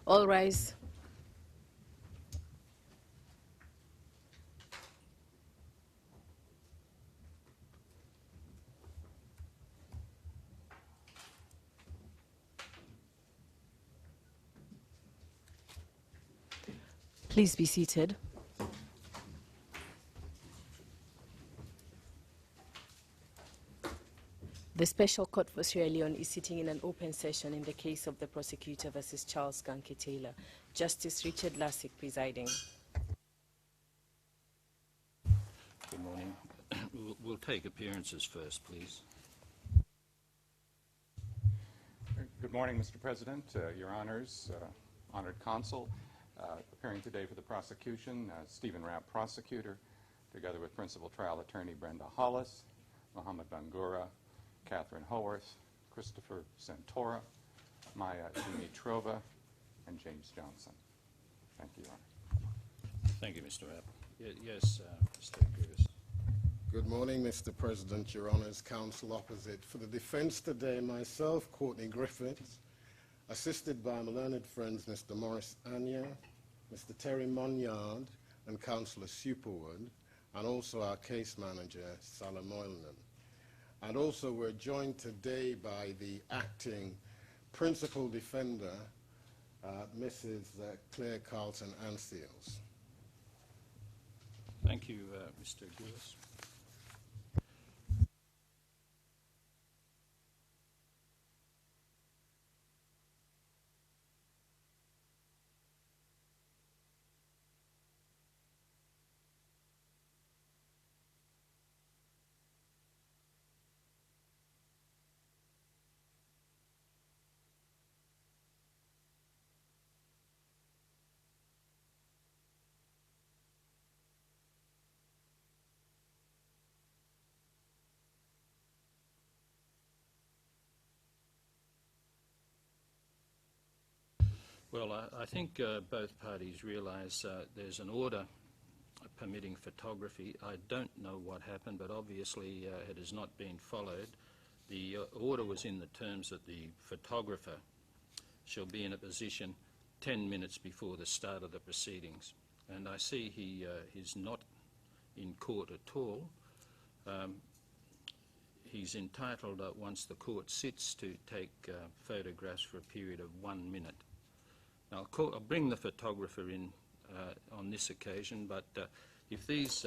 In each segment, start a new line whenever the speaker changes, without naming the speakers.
All rise. Please be seated. The Special Court for Sierra Leone is sitting in an open session in the case of the prosecutor versus Charles Ganke Taylor. Justice Richard Lassick presiding.
Good morning. We'll take appearances first, please.
Good morning, Mr. President, Your Honors, honored counsel. Appearing today for the prosecution, Stephen Rapp, prosecutor, together with Principal Trial Attorney Brenda Hollis, Mohammed Bangura, Catherine Howarth, Christopher Santora, Maya Dimitrova, and James Johnson. Thank you, Your Honor.
Thank you, Mr. Rapp. Yes, Mr. Griffiths.
Good morning, Mr. President, Your Honors, counsel opposite. For the defense today, myself, Courtney Griffiths, assisted by my learned friends Mr. Morris Anya, Mr. Terry Monyard, and Councillor Superwood, and also our case manager, Salah Moylan. And also we're joined today by the acting principal defender, Mrs. Claire Carlton Anseals.
Thank you, Mr. Griffiths. Well, I think both parties realise there's an order permitting photography. I don't know what happened, but obviously it has not been followed. The order was in the terms that the photographer shall be in a position 10 minutes before the start of the proceedings. And I see he is not in court at all. He's entitled, once the court sits, to take photographs for a period of 1 minute. Now, I'll bring the photographer in on this occasion, but if these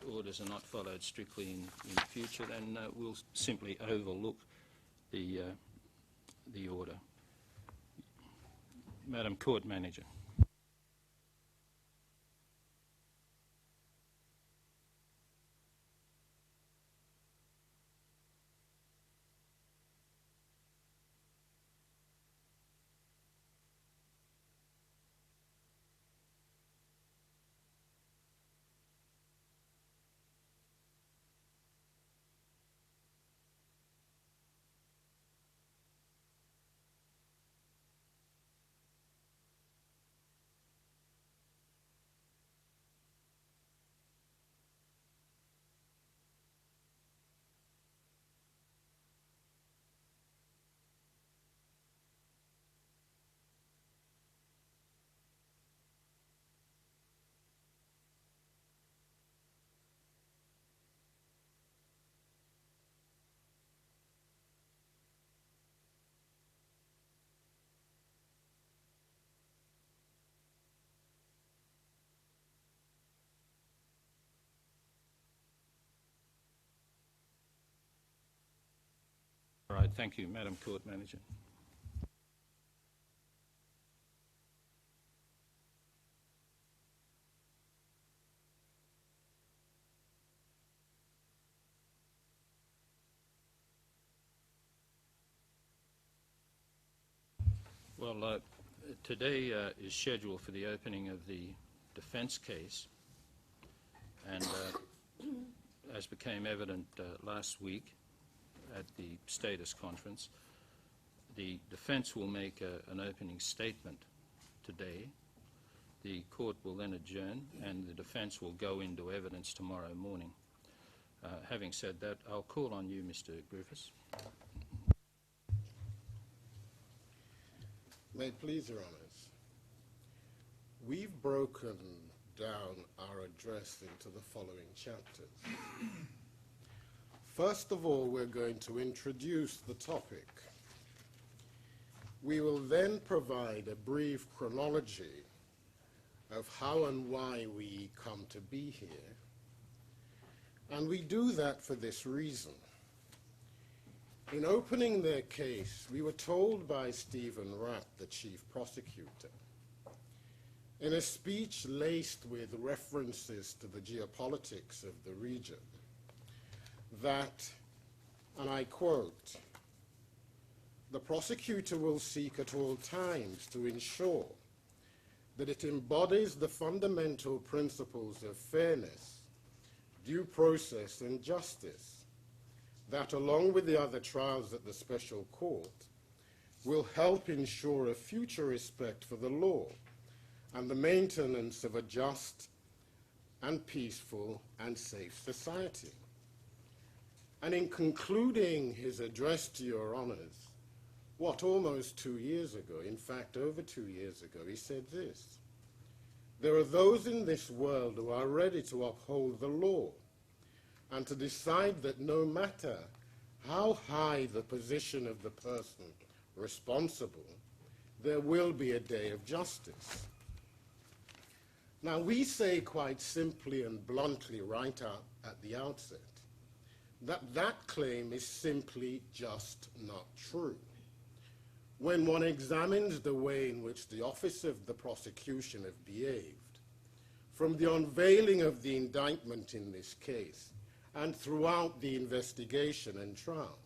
orders are not followed strictly in future, then we'll simply overlook the order. Madam Court Manager. All right, thank you, Madam Court Manager. Well, today is scheduled for the opening of the defence case, and as became evident last week at the status conference, the defence will make an opening statement today. The court will then adjourn and the defence will go into evidence tomorrow morning. Having said that, I'll call on you, Mr. Griffiths.
May it please Your Honours. we've broken down our address into the following chapters. First of all, we're going to introduce the topic. We will then provide a brief chronology of how and why we come to be here. And we do that for this reason. In opening their case, we were told by Stephen Rapp, the chief prosecutor, in a speech laced with references to the geopolitics of the region, that, and I quote, "The prosecutor will seek at all times to ensure that it embodies the fundamental principles of fairness, due process, and justice, that, along with the other trials at the special court, will help ensure a future respect for the law and the maintenance of a just and peaceful and safe society." And in concluding his address to your honors, almost 2 years ago, in fact, over 2 years ago, he said this: "There are those in this world who are ready to uphold the law and to decide that no matter how high the position of the person responsible, there will be a day of justice." Now, we say quite simply and bluntly right out at the outset that that claim is simply just not true. When one examines the way in which the Office of the Prosecution have behaved, from the unveiling of the indictment in this case and throughout the investigation and trial,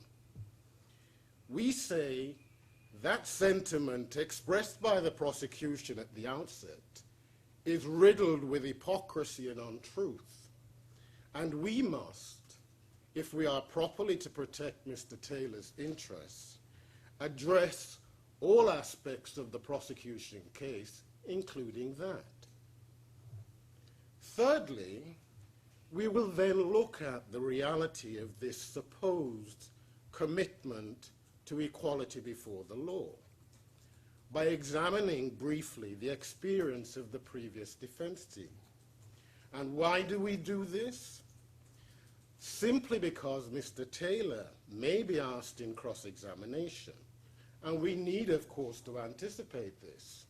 we say that sentiment expressed by the prosecution at the outset is riddled with hypocrisy and untruth, and we must, if we are properly to protect Mr. Taylor's interests, address all aspects of the prosecution case, including that. Thirdly, we will then look at the reality of this supposed commitment to equality before the law by examining briefly the experience of the previous defense team. And why do we do this? Simply because Mr. Taylor may be asked in cross-examination, and we need, of course, to anticipate this.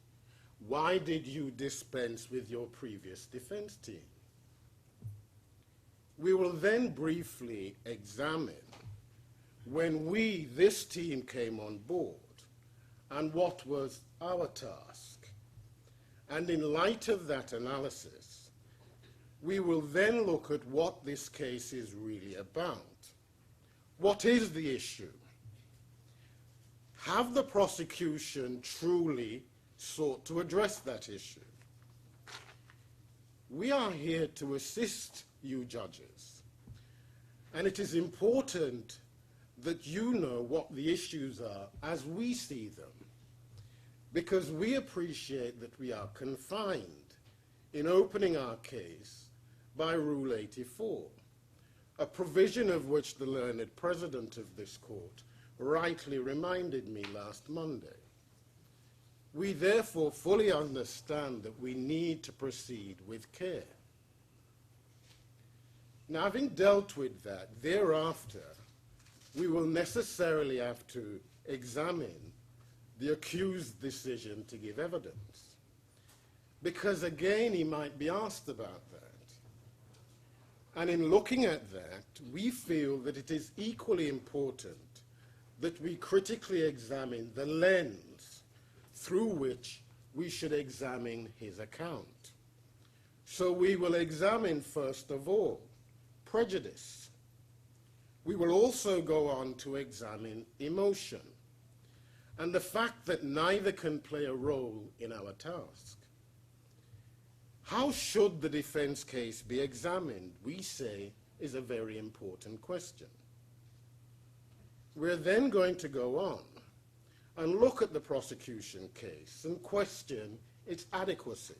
Why did you dispense with your previous defense team? We will then briefly examine when we, this team, came on board and what was our task. And in light of that analysis, we will then look at what this case is really about. What is the issue? Have the prosecution truly sought to address that issue? We are here to assist you judges, and it is important that you know what the issues are as we see them, because we appreciate that we are confined in opening our case by Rule 84, a provision of which the learned president of this court rightly reminded me last Monday. We therefore fully understand that we need to proceed with care. Now, having dealt with that, thereafter, we will necessarily have to examine the accused's decision to give evidence, because again, he might be asked about that. And in looking at that, we feel that it is equally important that we critically examine the lens through which we should examine his account. So we will examine, first of all, prejudice. We will also go on to examine emotion and the fact that neither can play a role in our task. How should the defense case be examined, we say, is a very important question. We're then going to go on and look at the prosecution case and question its adequacy.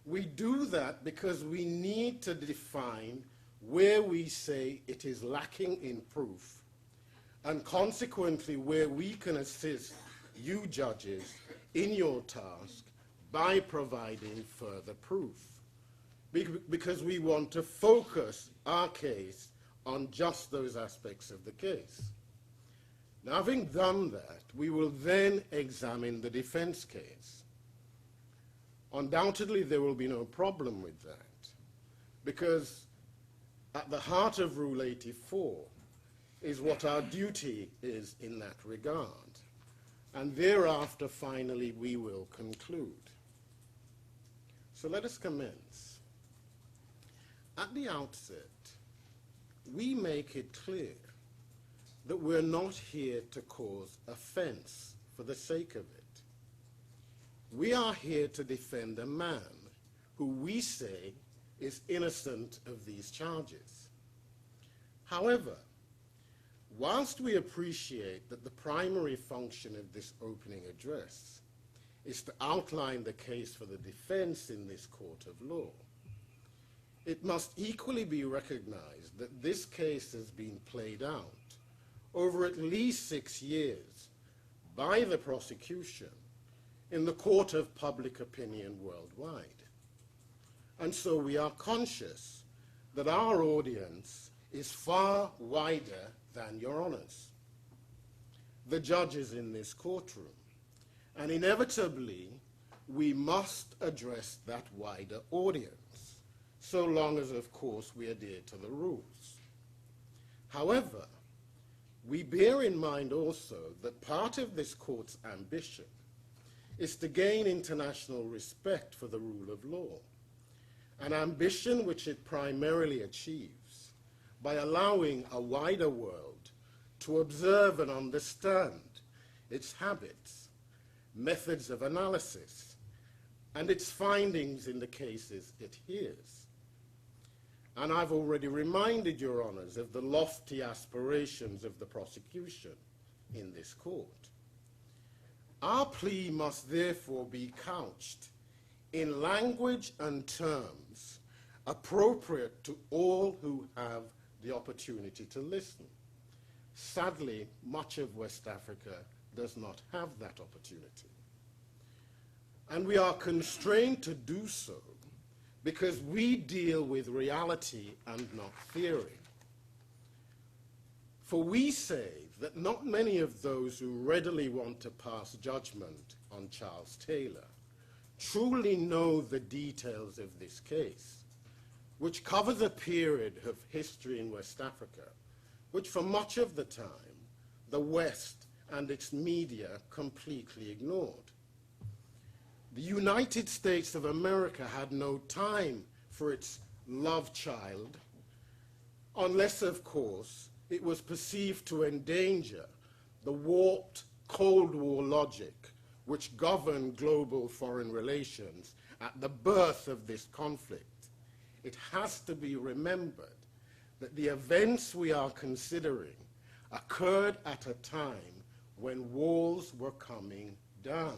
We do that because we need to define where we say it is lacking in proof, and consequently where we can assist you judges in your task by providing further proof, because we want to focus our case on just those aspects of the case. Now, having done that, we will then examine the defense case. Undoubtedly, there will be no problem with that, because at the heart of Rule 84 is what our duty is in that regard. And thereafter, finally, we will conclude. So let us commence. At the outset, we make it clear that we're not here to cause offense for the sake of it. We are here to defend a man who we say is innocent of these charges. However, whilst we appreciate that the primary function of this opening address is to outline the case for the defense in this court of law, it must equally be recognized that this case has been played out over at least 6 years by the prosecution in the court of public opinion worldwide. And so we are conscious that our audience is far wider than Your Honors, the judges in this courtroom. And inevitably, we must address that wider audience, so long as, of course, we adhere to the rules. However, we bear in mind also that part of this court's ambition is to gain international respect for the rule of law, an ambition which it primarily achieves by allowing a wider world to observe and understand its habits, methods of analysis, and its findings in the cases it hears. And I've already reminded Your Honors of the lofty aspirations of the prosecution in this court. Our plea must therefore be couched in language and terms appropriate to all who have the opportunity to listen. Sadly, much of West Africa does not have that opportunity. And we are constrained to do so because we deal with reality and not theory. For we say that not many of those who readily want to pass judgment on Charles Taylor truly know the details of this case, which covers a period of history in West Africa, which for much of the time, the West and its media completely ignored. The United States of America had no time for its love child, unless, of course, it was perceived to endanger the warped Cold War logic which governed global foreign relations at the birth of this conflict. It has to be remembered that the events we are considering occurred at a time when walls were coming down.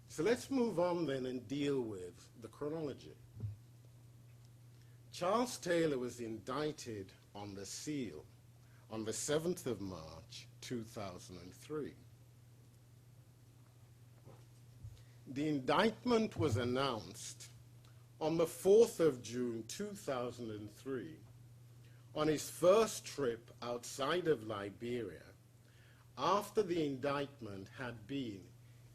So let's move on then and deal with the chronology. Charles Taylor was indicted on the seal on the 7th of March, 2003. The indictment was announced on the 4th of June, 2003, on his first trip outside of Liberia, after the indictment had been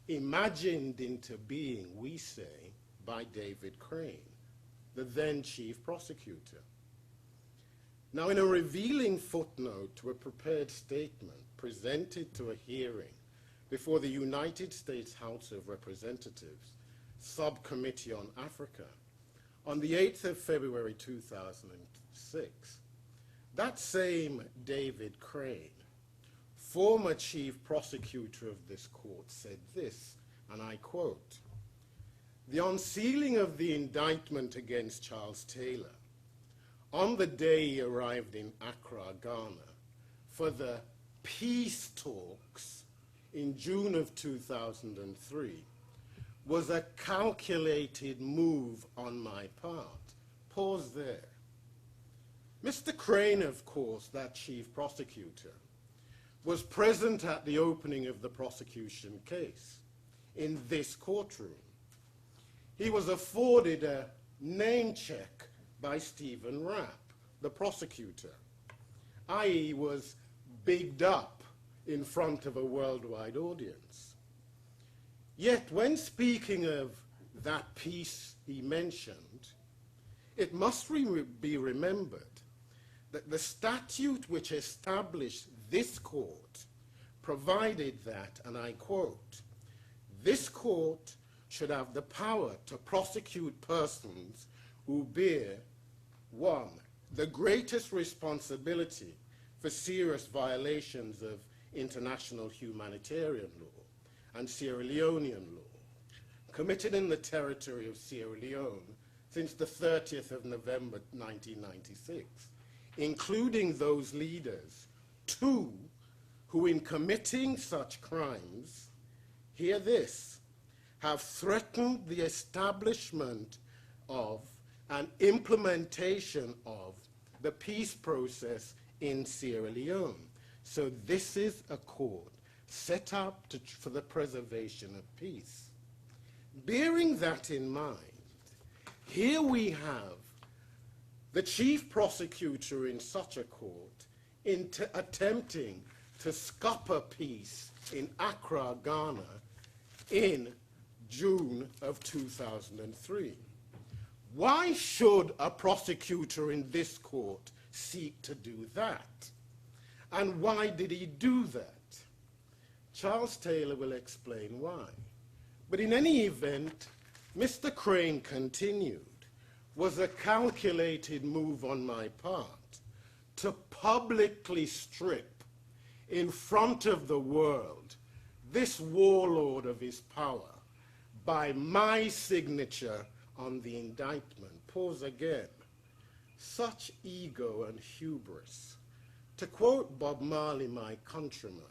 imagined into being, we say, by David Crane, the then chief prosecutor. Now, in a revealing footnote to a prepared statement presented to a hearing before the United States House of Representatives Subcommittee on Africa on the 8th of February 2006, that same David Crane, former chief prosecutor of this court, said this, and I quote, "The unsealing of the indictment against Charles Taylor on the day he arrived in Accra, Ghana, for the peace talks in June of 2003 was a calculated move on my part." Pause there. Mr. Crane, of course, that chief prosecutor, was present at the opening of the prosecution case in this courtroom. He was afforded a name check by Stephen Rapp, the prosecutor, i.e. was bigged up in front of a worldwide audience. Yet when speaking of that piece he mentioned, it must be remembered that the statute which established this court provided that, and I quote, "This court should have the power to prosecute persons who bear, one, the greatest responsibility for serious violations of international humanitarian law and Sierra Leonean law, committed in the territory of Sierra Leone since the 30th of November 1996, including those leaders, two, who in committing such crimes, hear this, have threatened the establishment of and implementation of the peace process in Sierra Leone." So this is a court set up for the preservation of peace. Bearing that in mind, here we have the chief prosecutor in such a court attempting to scupper peace in Accra, Ghana in June of 2003. Why should a prosecutor in this court seek to do that? And why did he do that? Charles Taylor will explain why. But in any event, Mr. Crane continued, was a calculated move on my part to publicly strip in front of the world this warlord of his power by my signature on the indictment. Pause again. Such ego and hubris. To quote Bob Marley, my countryman,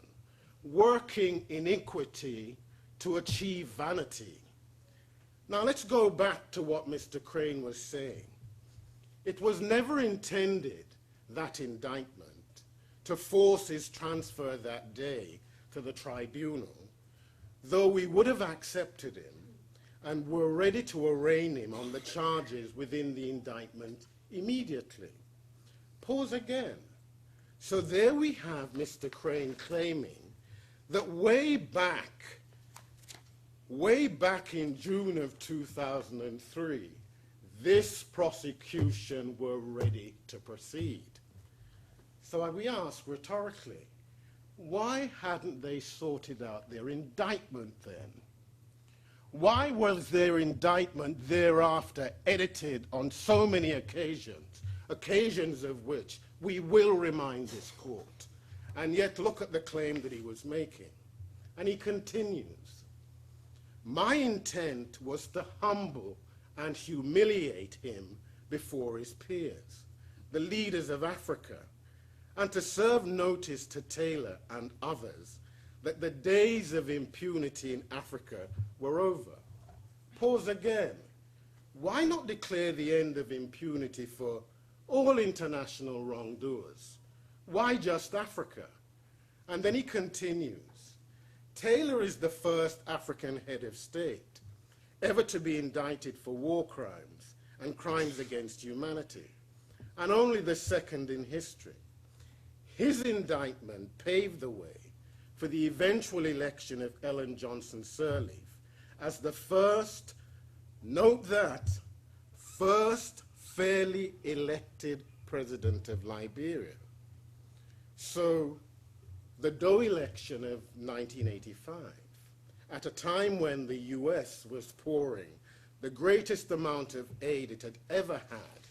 working iniquity to achieve vanity. Now let's go back to what Mr. Crane was saying. It was never intended, that indictment, to force his transfer that day to the tribunal, though we would have accepted him and were ready to arraign him on the charges within the indictment immediately. Pause again. So there we have Mr. Crane claiming that way back in June of 2003, this prosecution were ready to proceed. So we ask rhetorically, why hadn't they sorted out their indictment then? Why was their indictment thereafter edited on so many occasions, occasions of which we will remind this court? And yet look at the claim that he was making. And he continues, "My intent was to humble and humiliate him before his peers, the leaders of Africa, and to serve notice to Taylor and others that the days of impunity in Africa were over." Pause again. Why not declare the end of impunity for all international wrongdoers? Why just Africa? And then he continues, "Taylor is the first African head of state ever to be indicted for war crimes and crimes against humanity, and only the second in history. His indictment paved the way for the eventual election of Ellen Johnson Sirleaf as the first, note that, first fairly elected president of Liberia." So the Doe election of 1985, at a time when the US was pouring the greatest amount of aid it had ever had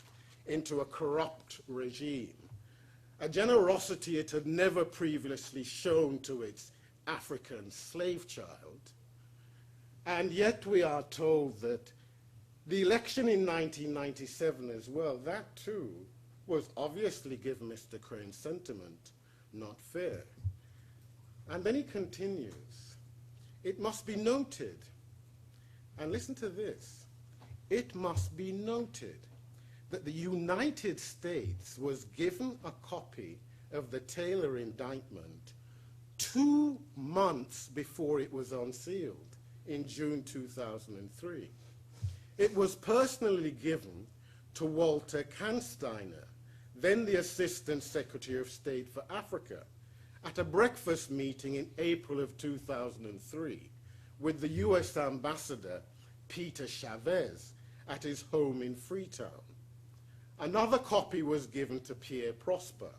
into a corrupt regime, a generosity it had never previously shown to its African slave child. And yet we are told that the election in 1997 as well, that too was obviously, given Mr. Crane's sentiment, not fair. And then he continues, "It must be noted," and listen to this, "it must be noted that the United States was given a copy of the Taylor indictment 2 months before it was unsealed in June 2003. It was personally given to Walter Kansteiner, then the Assistant Secretary of State for Africa, at a breakfast meeting in April of 2003 with the US Ambassador Peter Chavez at his home in Freetown. Another copy was given to Pierre Prosper,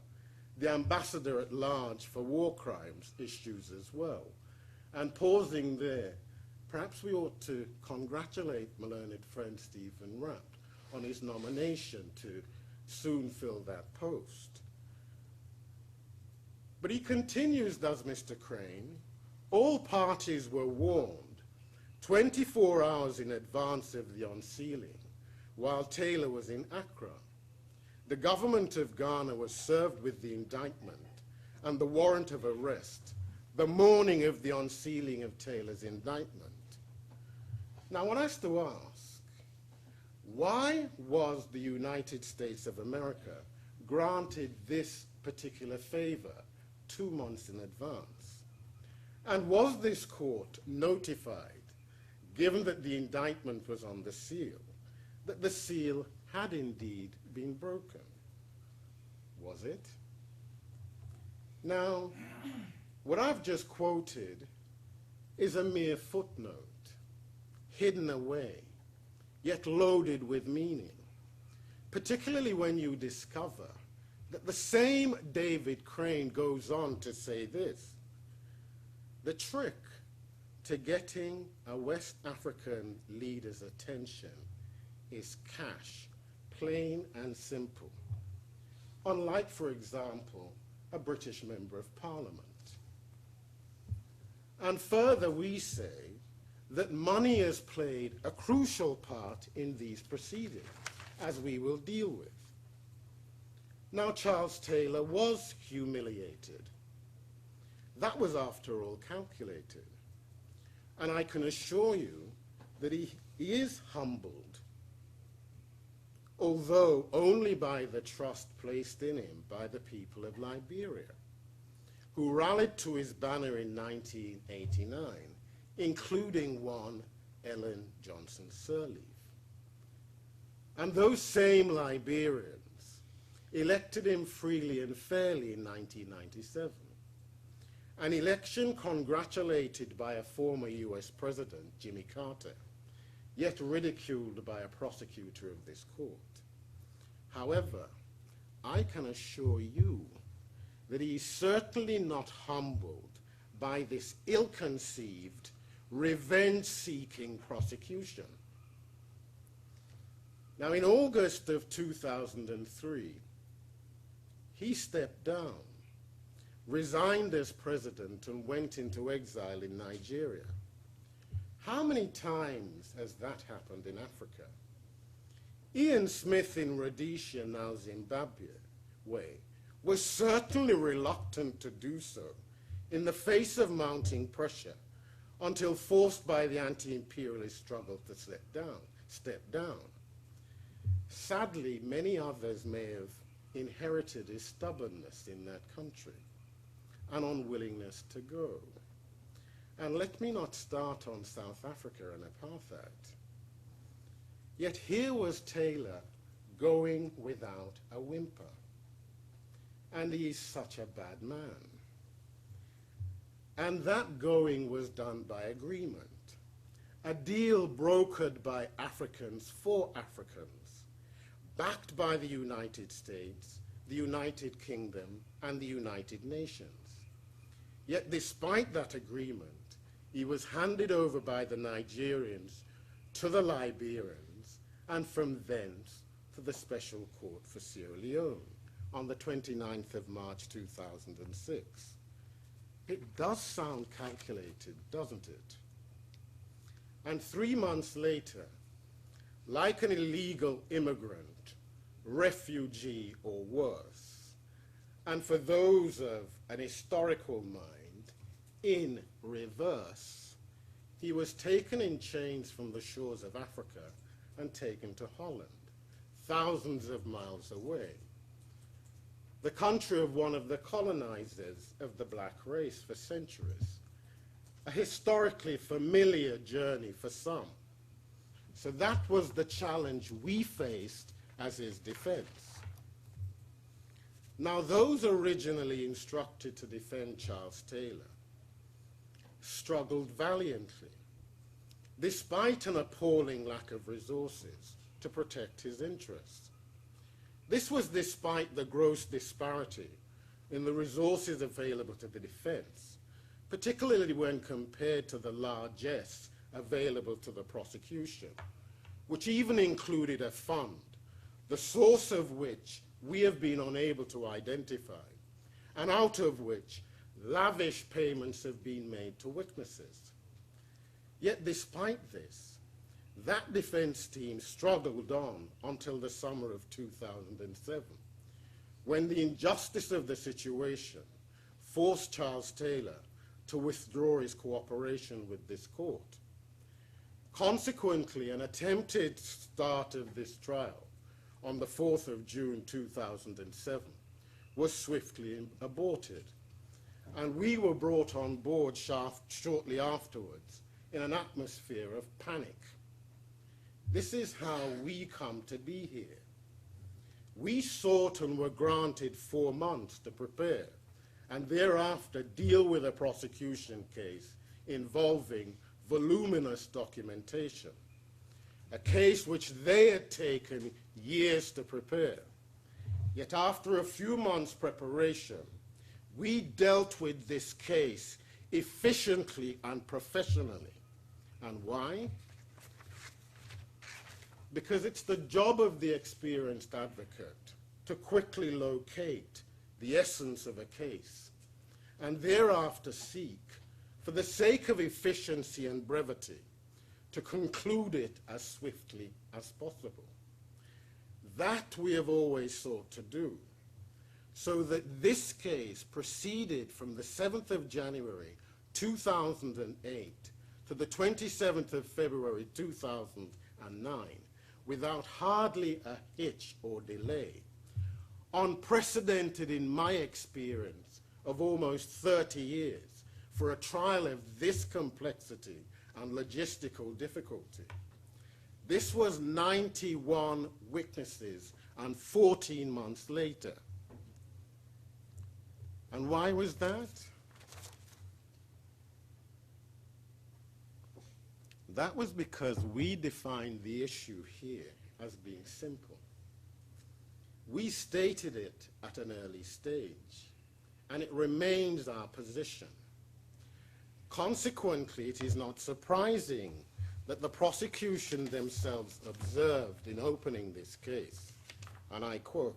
the Ambassador at Large for War Crimes issues as well. And pausing there, perhaps we ought to congratulate my learned friend Stephen Rapp on his nomination to soon fill that post. But he continues, does Mr. Crane, all parties were warned 24 hours in advance of the unsealing, while Taylor was in Accra. The government of Ghana was served with the indictment and the warrant of arrest the morning of the unsealing of Taylor's indictment. Now one has to ask, why was the United States of America granted this particular favor 2 months in advance? And was this court notified, given that the indictment was on the seal, that the seal had indeed been broken? Was it? Now, what I've just quoted is a mere footnote, hidden away, yet loaded with meaning, particularly when you discover that the same David Crane goes on to say this: the trick to getting a West African leader's attention is cash, plain and simple. Unlike, for example, a British Member of Parliament. And further, we say that money has played a crucial part in these proceedings, as we will deal with. Now, Charles Taylor was humiliated. That was, after all, calculated. And I can assure you that he is humbled, although only by the trust placed in him by the people of Liberia, who rallied to his banner in 1989, including one Ellen Johnson Sirleaf. And those same Liberians elected him freely and fairly in 1997, an election congratulated by a former US president, Jimmy Carter, yet ridiculed by a prosecutor of this court. However, I can assure you that he is certainly not humbled by this ill-conceived, revenge-seeking prosecution. Now, in August of 2003, he stepped down, resigned as president, and went into exile in Nigeria. How many times has that happened in Africa? Ian Smith in Rhodesia, now Zimbabwe, was certainly reluctant to do so in the face of mounting pressure until forced by the anti-imperialist struggle to step down. Sadly, many others may have inherited his stubbornness in that country, an unwillingness to go. And let me not start on South Africa and apartheid. Yet here was Taylor going without a whimper. And he is such a bad man. And that going was done by agreement, a deal brokered by Africans for Africans, backed by the United States, the United Kingdom, and the United Nations. Yet despite that agreement, he was handed over by the Nigerians to the Liberians, and from thence to the Special Court for Sierra Leone on the 29th of March 2006. It does sound calculated, doesn't it? And 3 months later, like an illegal immigrant, refugee, or worse, and for those of an historical mind, in reverse, he was taken in chains from the shores of Africa and taken to Holland, thousands of miles away. the country of one of the colonizers of the black race for centuries, a historically familiar journey for some. So that was the challenge we faced as his defense. Now, those originally instructed to defend Charles Taylor struggled valiantly, despite an appalling lack of resources to protect his interests. This was despite the gross disparity in the resources available to the defense, particularly when compared to the largesse available to the prosecution, which even included a fund, the source of which we have been unable to identify, and out of which lavish payments have been made to witnesses. Yet despite this, that defense team struggled on until the summer of 2007, when the injustice of the situation forced Charles Taylor to withdraw his cooperation with this court. Consequently, an attempted start of this trial on the 4th of June 2007 was swiftly aborted, and we were brought on board shortly afterwards in an atmosphere of panic. This is how we come to be here. We sought and were granted 4 months to prepare and thereafter deal with a prosecution case involving voluminous documentation, a case which they had taken years to prepare. Yet after a few months' preparation, we dealt with this case efficiently and professionally. And why? Because it's the job of the experienced advocate to quickly locate the essence of a case and thereafter seek, for the sake of efficiency and brevity, to conclude it as swiftly as possible. That we have always sought to do, so that this case proceeded from the 7th of January 2008 to the 27th of February 2009 without hardly a hitch or delay, unprecedented in my experience of almost 30 years for a trial of this complexity and logistical difficulty. This was 91 witnesses and 14 months later. And why was that? That was because we defined the issue here as being simple. We stated it at an early stage, and it remains our position. Consequently, it is not surprising that the prosecution themselves observed in opening this case, and I quote,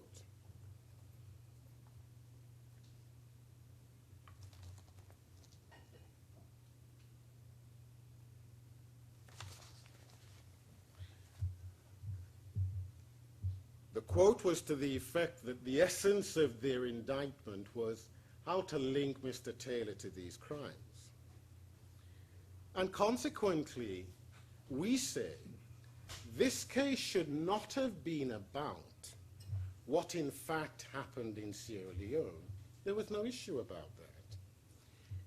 the quote was to the effect that the essence of their indictment was how to link Mr. Taylor to these crimes. And consequently, we say this case should not have been about what in fact happened in Sierra Leone. There was no issue about that.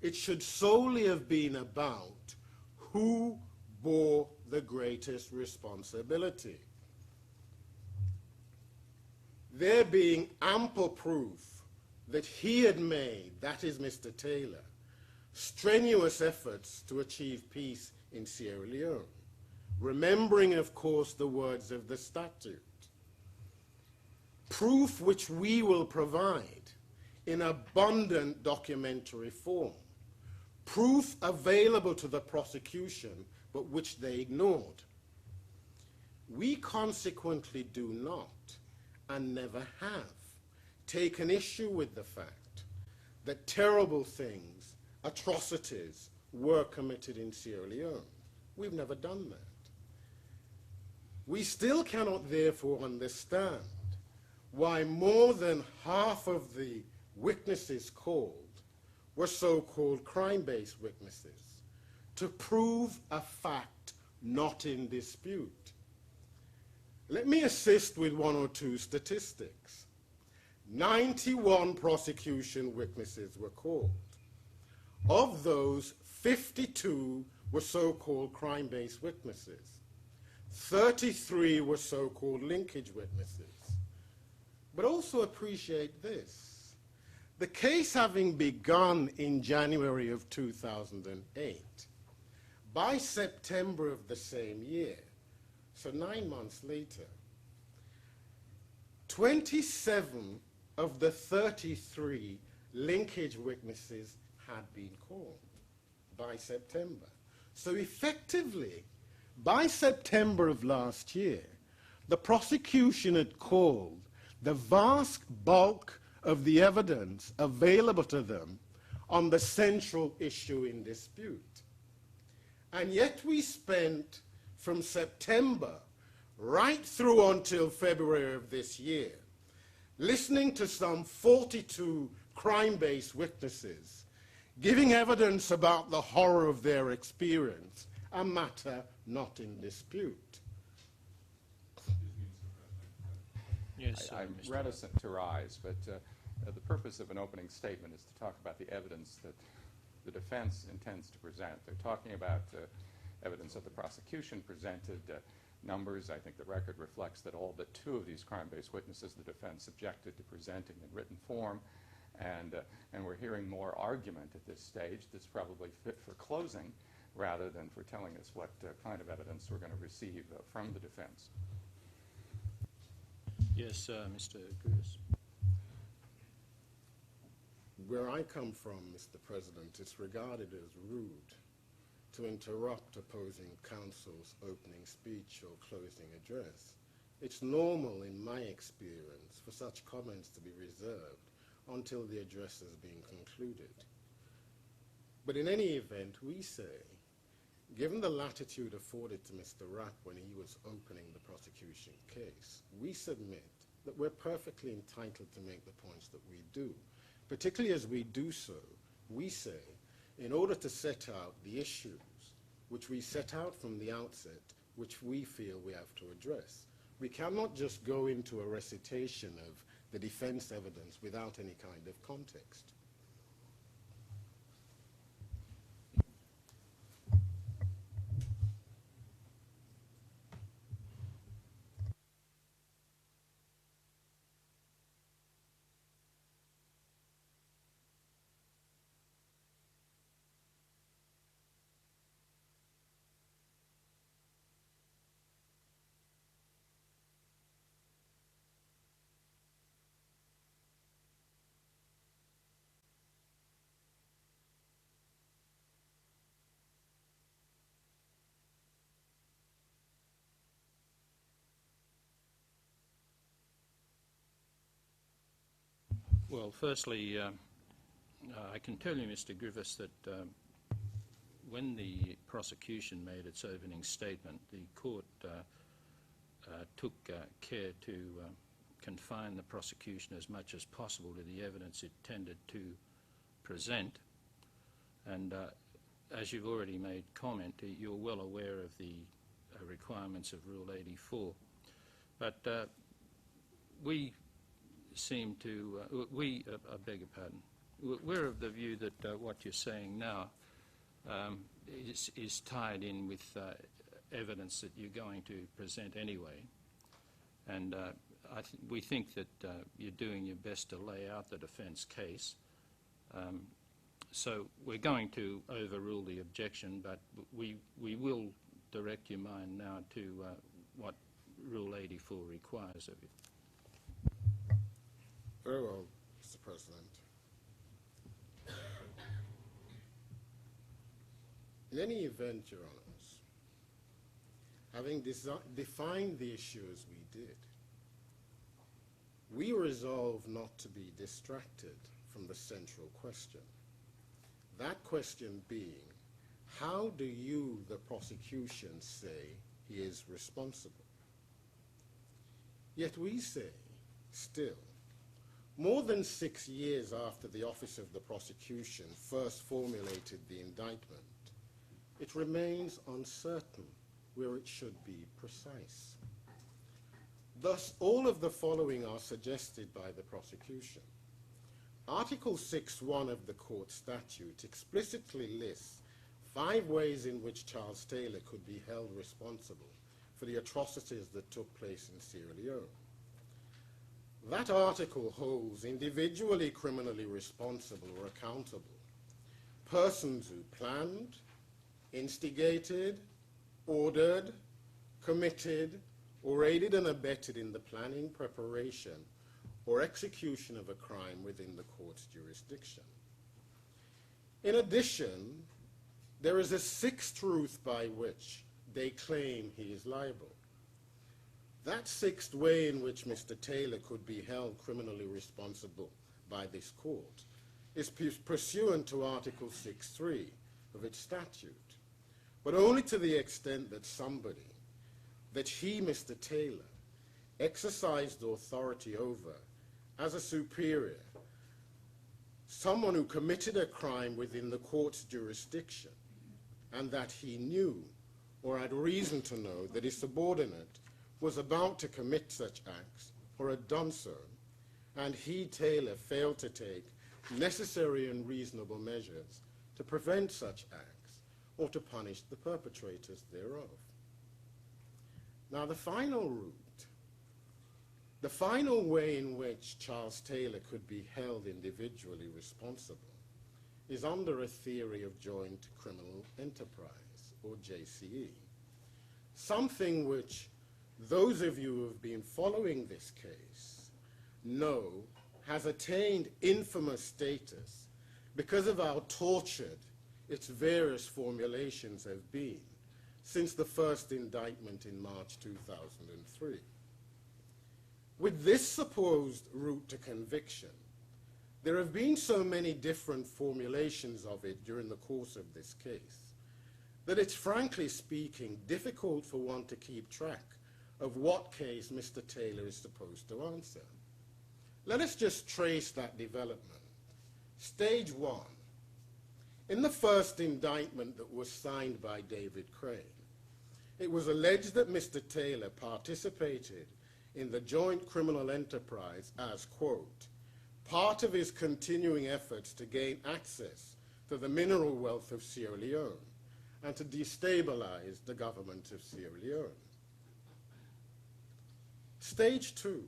It should solely have been about who bore the greatest responsibility. There being ample proof that he had made, that is Mr. Taylor, strenuous efforts to achieve peace in Sierra Leone, remembering, of course, the words of the statute. Proof which we will provide in abundant documentary form. Proof available to the prosecution, but which they ignored. We consequently do not, and never have, taken issue with the fact that terrible things, atrocities, were committed in Sierra Leone. We've never done that. We still cannot therefore understand why more than half of the witnesses called were so-called crime-based witnesses to prove a fact not in dispute. Let me assist with one or two statistics. 91 prosecution witnesses were called. Of those, 52 were so-called crime-based witnesses. 33 were so-called linkage witnesses. But also appreciate this. The case having begun in January of 2008, by September of the same year, so 9 months later, 27 of the 33 linkage witnesses had been called by September. So effectively, by September of last year, the prosecution had called the vast bulk of the evidence available to them on the central issue in dispute. And yet we spent from September right through until February of this year listening to some 42 crime-based witnesses giving evidence about the horror of their experience, a matter not in dispute.
Yes,
I'm
Mr.
reticent to rise, but the purpose of an opening statement is to talk about the evidence that the defense intends to present. They're talking about evidence that the prosecution presented, numbers. I think the record reflects that all but 2 of these crime-based witnesses the defense objected to presenting in written form, and we're hearing more argument at this stage that's probably fit for closing rather than for telling us what kind of evidence we're going to receive from the defense.
Yes, Mr. Griffiths.
Where I come from, Mr. President, it's regarded as rude to interrupt opposing counsel's opening speech or closing address. It's normal, in my experience, for such comments to be reserved until the address has been concluded. But in any event, we say, given the latitude afforded to Mr. Rapp when he was opening the prosecution case, we submit that we're perfectly entitled to make the points that we do. Particularly as we do so, we say, in order to set out the issues which we set out from the outset, which we feel we have to address, we cannot just go into a recitation of the defense evidence without any kind of context.
Well, firstly, I can tell you, Mr. Griffiths, that when the prosecution made its opening statement, the court took care to confine the prosecution as much as possible to the evidence it tended to present. And as you've already made comment, you're well aware of the requirements of Rule 84. But we seem to, I beg your pardon, we're of the view that what you're saying now is tied in with evidence that you're going to present anyway. And we think that you're doing your best to lay out the defense case. So we're going to overrule the objection, but we will direct your mind now to what Rule 84 requires of you.
Very well, Mr. President. In any event, Your Honors, having defined the issue as we did, we resolve not to be distracted from the central question. That question being, how do you, the prosecution, say he is responsible? Yet we say, still, more than 6 years after the Office of the Prosecution first formulated the indictment, it remains uncertain where it should be precise. Thus, all of the following are suggested by the prosecution. Article 6.1 of the court statute explicitly lists 5 ways in which Charles Taylor could be held responsible for the atrocities that took place in Sierra Leone. That article holds individually criminally responsible or accountable persons who planned, instigated, ordered, committed, or aided and abetted in the planning, preparation, or execution of a crime within the court's jurisdiction. In addition, there is a 6th truth by which they claim he is liable. That 6th way in which Mr. Taylor could be held criminally responsible by this court is pursuant to Article 6.3 of its statute, but only to the extent that somebody, that he, Mr. Taylor, exercised authority over as a superior, someone who committed a crime within the court's jurisdiction, and that he knew or had reason to know that his subordinate was about to commit such acts or had done so, and he, Taylor, failed to take necessary and reasonable measures to prevent such acts or to punish the perpetrators thereof. Now, the final route, the final way in which Charles Taylor could be held individually responsible is under a theory of joint criminal enterprise, or JCE, something which those of you who have been following this case know has attained infamous status because of how tortured its various formulations have been since the first indictment in March 2003. With this supposed route to conviction, there have been so many different formulations of it during the course of this case that it's, frankly speaking, difficult for one to keep track of what case Mr. Taylor is supposed to answer. Let us just trace that development. Stage 1. In the first indictment that was signed by David Crane, it was alleged that Mr. Taylor participated in the joint criminal enterprise as, quote, part of his continuing efforts to gain access to the mineral wealth of Sierra Leone and to destabilize the government of Sierra Leone. Stage 2.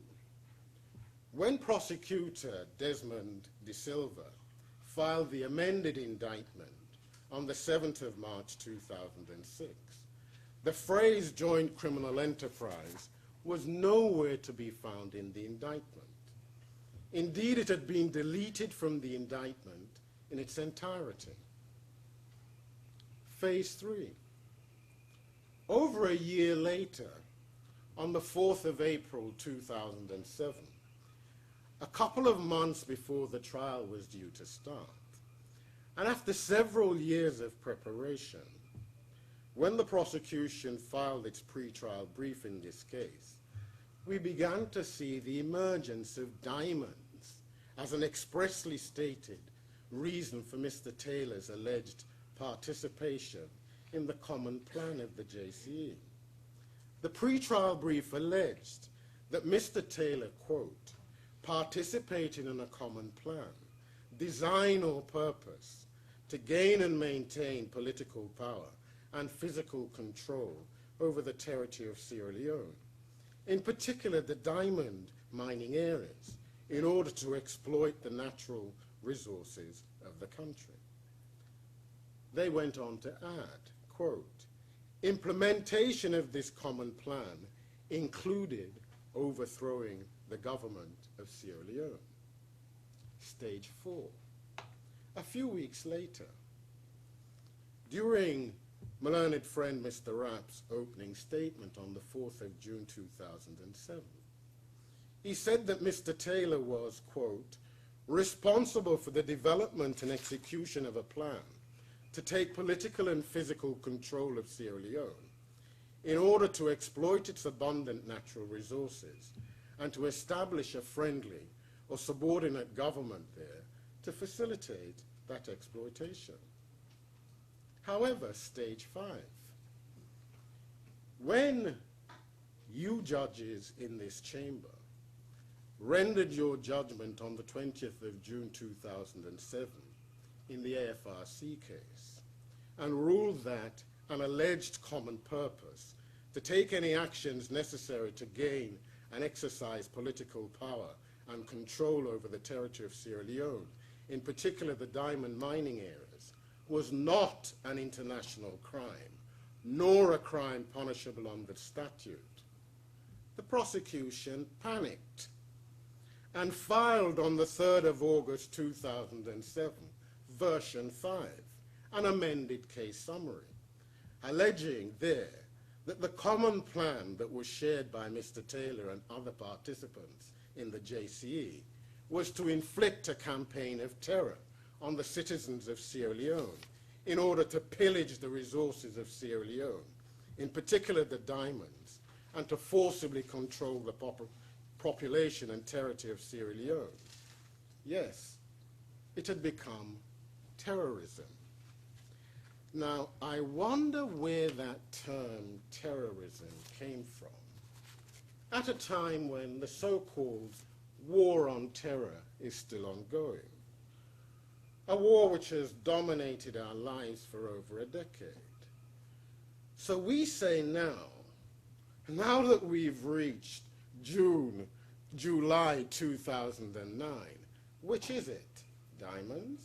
When prosecutor Desmond De Silva filed the amended indictment on the 7th of March 2006, the phrase joint criminal enterprise was nowhere to be found in the indictment. Indeed, it had been deleted from the indictment in its entirety. Phase 3. Over a year later, on the 4th of April 2007, a couple of months before the trial was due to start, and after several years of preparation, when the prosecution filed its pre-trial brief in this case, we began to see the emergence of diamonds as an expressly stated reason for Mr. Taylor's alleged participation in the common plan of the JCE. The pre-trial brief alleged that Mr. Taylor, quote, participated in a common plan, design or purpose to gain and maintain political power and physical control over the territory of Sierra Leone, in particular the diamond mining areas, in order to exploit the natural resources of the country. They went on to add, quote, implementation of this common plan included overthrowing the government of Sierra Leone. Stage 4. A few weeks later, during my learned friend Mr. Rapp's opening statement on the 4th of June 2007, he said that Mr. Taylor was, quote, responsible for the development and execution of a plan to take political and physical control of Sierra Leone in order to exploit its abundant natural resources and to establish a friendly or subordinate government there to facilitate that exploitation. However, stage 5. When you judges in this chamber rendered your judgment on the 20th of June 2007 in the AFRC case and ruled that an alleged common purpose to take any actions necessary to gain and exercise political power and control over the territory of Sierra Leone, in particular the diamond mining areas, was not an international crime, nor a crime punishable under the statute. The prosecution panicked and filed on the 3rd of August 2007, version 5, an amended case summary, alleging there that the common plan that was shared by Mr. Taylor and other participants in the JCE was to inflict a campaign of terror on the citizens of Sierra Leone in order to pillage the resources of Sierra Leone, in particular the diamonds, and to forcibly control the population and territory of Sierra Leone. Yes, it had become terrorism. Now, I wonder where that term terrorism came from at a time when the so-called war on terror is still ongoing, a war which has dominated our lives for over a decade. So we say now that we've reached July 2009, which is it? Diamonds?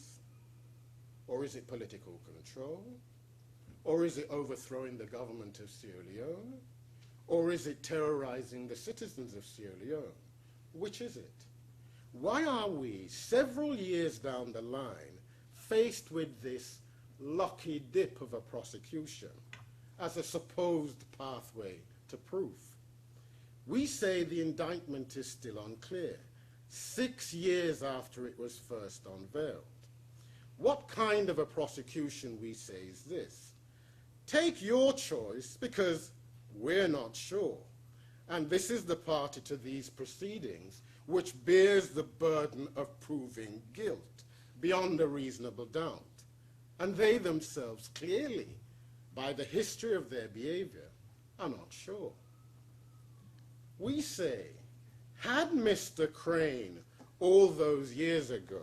Or is it political control? Or is it overthrowing the government of Sierra Leone? Or is it terrorizing the citizens of Sierra Leone? Which is it? Why are we, several years down the line, faced with this lucky dip of a prosecution as a supposed pathway to proof? We say the indictment is still unclear, 6 years after it was first unveiled. What kind of a prosecution, we say, is this? Take your choice, because we're not sure. And this is the party to these proceedings which bears the burden of proving guilt beyond a reasonable doubt. And they themselves clearly, by the history of their behavior, are not sure. We say, had Mr. Crane all those years ago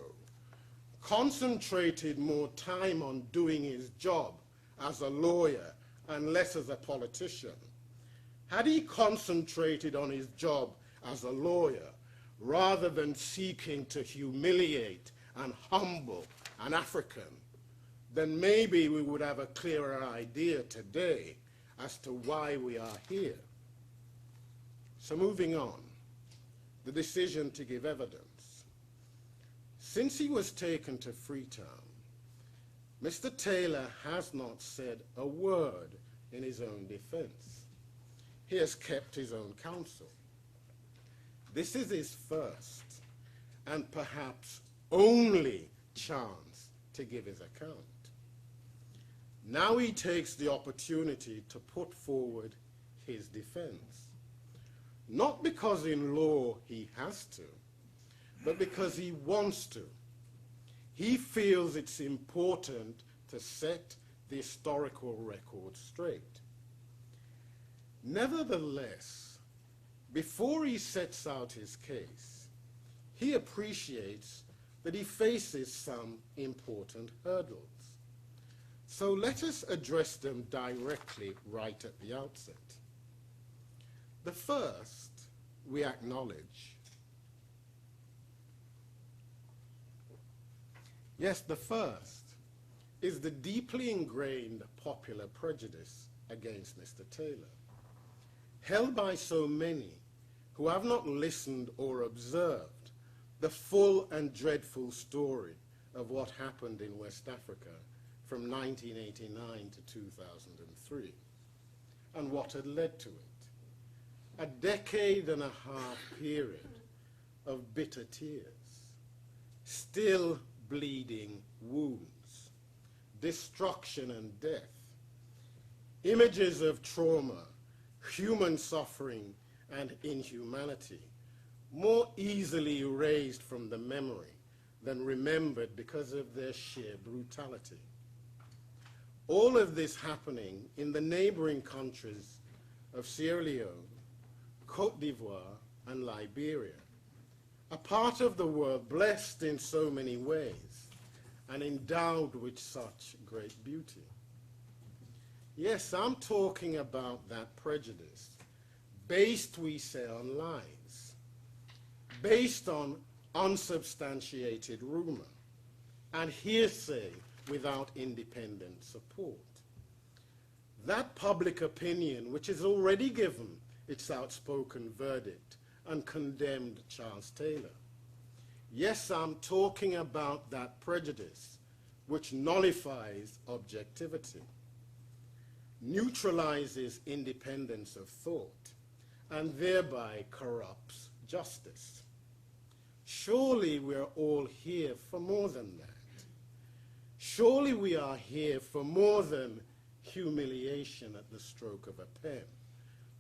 concentrated more time on doing his job as a lawyer and less as a politician, had he concentrated on his job as a lawyer rather than seeking to humiliate and humble an African, then maybe we would have a clearer idea today as to why we are here. So moving on, the decision to give evidence. Since he was taken to Freetown, Mr. Taylor has not said a word in his own defense. He has kept his own counsel. This is his first and perhaps only chance to give his account. Now he takes the opportunity to put forward his defense, not because in law he has to, but because he wants to. He feels it's important to set the historical record straight. Nevertheless, before he sets out his case, he appreciates that he faces some important hurdles. So let us address them directly right at the outset. The first, we acknowledge. Yes, the first is the deeply ingrained popular prejudice against Mr. Taylor, held by so many who have not listened or observed the full and dreadful story of what happened in West Africa from 1989 to 2003, and what had led to it. A decade and a half period of bitter tears, still bleeding wounds, destruction and death, images of trauma, human suffering and inhumanity, more easily erased from the memory than remembered because of their sheer brutality. All of this happening in the neighboring countries of Sierra Leone, Cote d'Ivoire, and Liberia, a part of the world blessed in so many ways and endowed with such great beauty. Yes, I'm talking about that prejudice, based, we say, on lies, based on unsubstantiated rumor, and hearsay without independent support. That public opinion, which has already given its outspoken verdict and condemned Charles Taylor. Yes, I'm talking about that prejudice which nullifies objectivity, neutralizes independence of thought, and thereby corrupts justice. Surely we're all here for more than that. Surely we are here for more than humiliation at the stroke of a pen,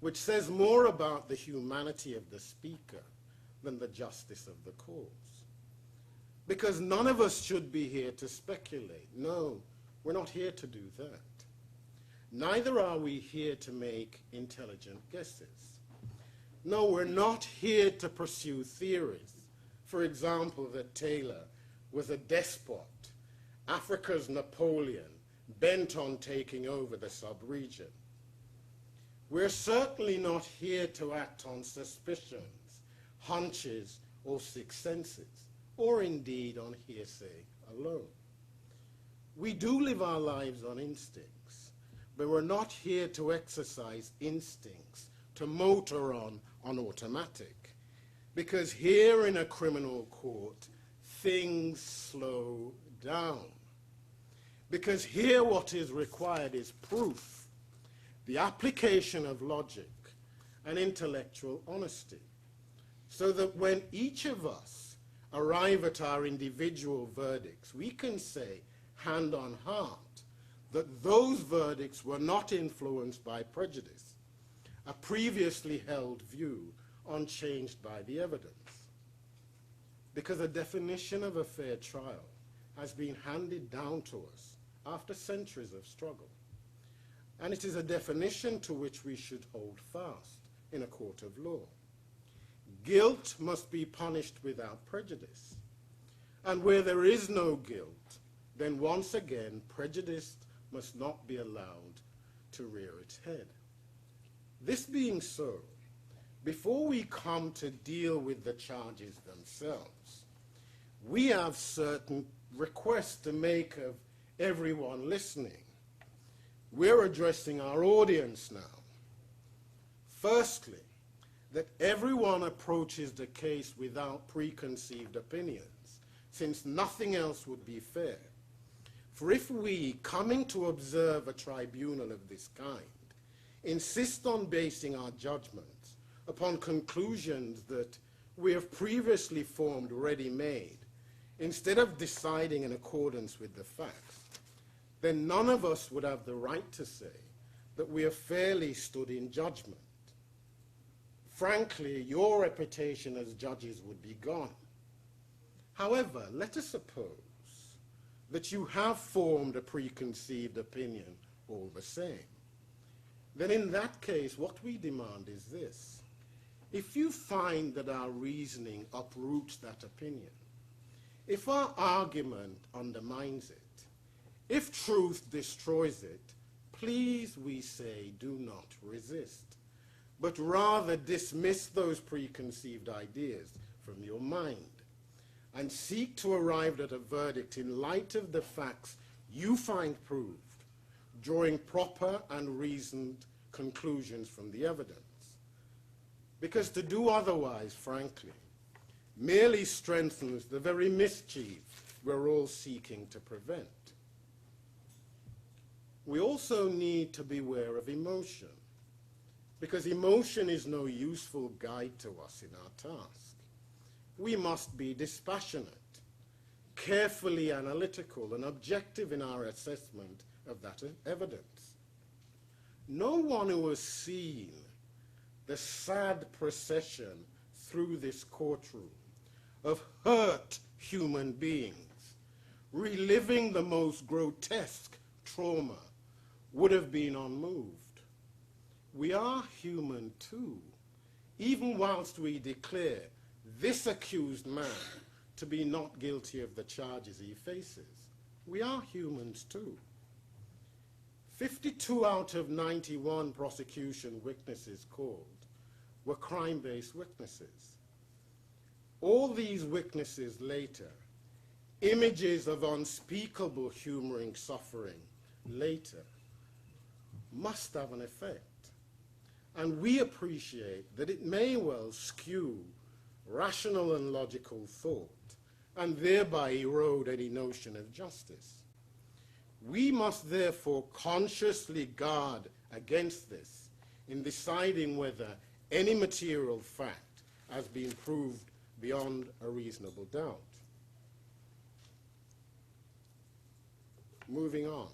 which says more about the humanity of the speaker than the justice of the cause. Because none of us should be here to speculate. No, we're not here to do that. Neither are we here to make intelligent guesses. No, we're not here to pursue theories. For example, that Taylor was a despot, Africa's Napoleon, bent on taking over the sub-region. We're certainly not here to act on suspicions, hunches, or sixth senses, or indeed on hearsay alone. We do live our lives on instincts, but we're not here to exercise instincts, to motor on automatic, because here in a criminal court, things slow down. Because here what is required is proof, the application of logic and intellectual honesty, so that when each of us arrive at our individual verdicts, we can say, hand on heart, that those verdicts were not influenced by prejudice, a previously held view unchanged by the evidence. Because a definition of a fair trial has been handed down to us after centuries of struggle. And it is a definition to which we should hold fast in a court of law. Guilt must be punished without prejudice. And where there is no guilt, then once again, prejudice must not be allowed to rear its head. This being so, before we come to deal with the charges themselves, we have certain requests to make of everyone listening. We're addressing our audience now. Firstly, that everyone approaches the case without preconceived opinions, since nothing else would be fair. For if we, coming to observe a tribunal of this kind, insist on basing our judgments upon conclusions that we have previously formed ready-made, instead of deciding in accordance with the facts, then none of us would have the right to say that we have fairly stood in judgment. Frankly, your reputation as judges would be gone. However, let us suppose that you have formed a preconceived opinion all the same. Then in that case, what we demand is this. If you find that our reasoning uproots that opinion, if our argument undermines it, if truth destroys it, please, we say, do not resist, but rather dismiss those preconceived ideas from your mind and seek to arrive at a verdict in light of the facts you find proved, drawing proper and reasoned conclusions from the evidence. Because to do otherwise, frankly, merely strengthens the very mischief we're all seeking to prevent. We also need to beware of emotion, because emotion is no useful guide to us in our task. We must be dispassionate, carefully analytical, and objective in our assessment of that evidence. No one who has seen the sad procession through this courtroom of hurt human beings, reliving the most grotesque trauma, would have been unmoved. We are human too, even whilst we declare this accused man to be not guilty of the charges he faces. We are humans too. 52 out of 91 prosecution witnesses called were crime-based witnesses. All these witnesses later, images of unspeakable humoring suffering later, must have an effect. And we appreciate that it may well skew rational and logical thought and thereby erode any notion of justice. We must therefore consciously guard against this in deciding whether any material fact has been proved beyond a reasonable doubt. Moving on.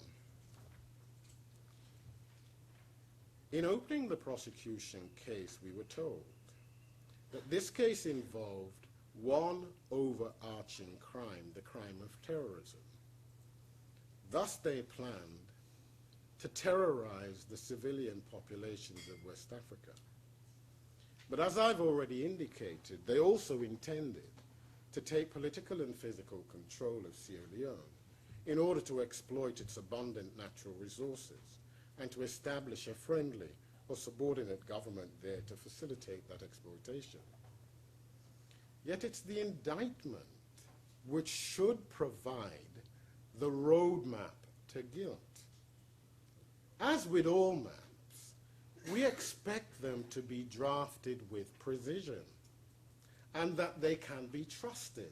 In opening the prosecution case, we were told that this case involved one overarching crime, the crime of terrorism. Thus, they planned to terrorize the civilian populations of West Africa. But as I've already indicated, they also intended to take political and physical control of Sierra Leone in order to exploit its abundant natural resources and to establish a friendly or subordinate government there to facilitate that exploitation. Yet it's the indictment which should provide the roadmap to guilt. As with all maps, we expect them to be drafted with precision and that they can be trusted.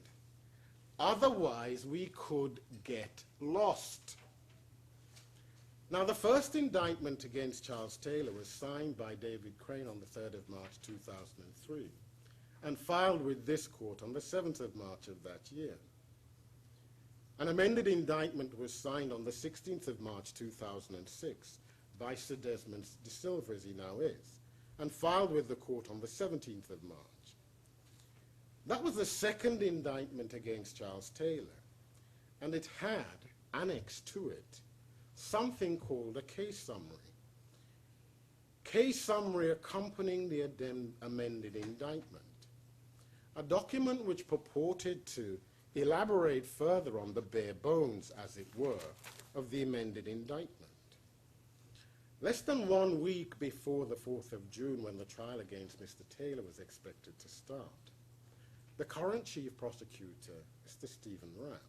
Otherwise, we could get lost. Now, the first indictment against Charles Taylor was signed by David Crane on the 3rd of March 2003 and filed with this court on the 7th of March of that year. An amended indictment was signed on the 16th of March 2006 by Sir Desmond de Silva, as he now is, and filed with the court on the 17th of March. That was the second indictment against Charles Taylor, and it had annexed to it something called a case summary. Case summary accompanying the amended indictment, a document which purported to elaborate further on the bare bones, as it were, of the amended indictment. Less than 1 week before the 4th of June, when the trial against Mr. Taylor was expected to start, the current chief prosecutor, Mr. Stephen Rapp,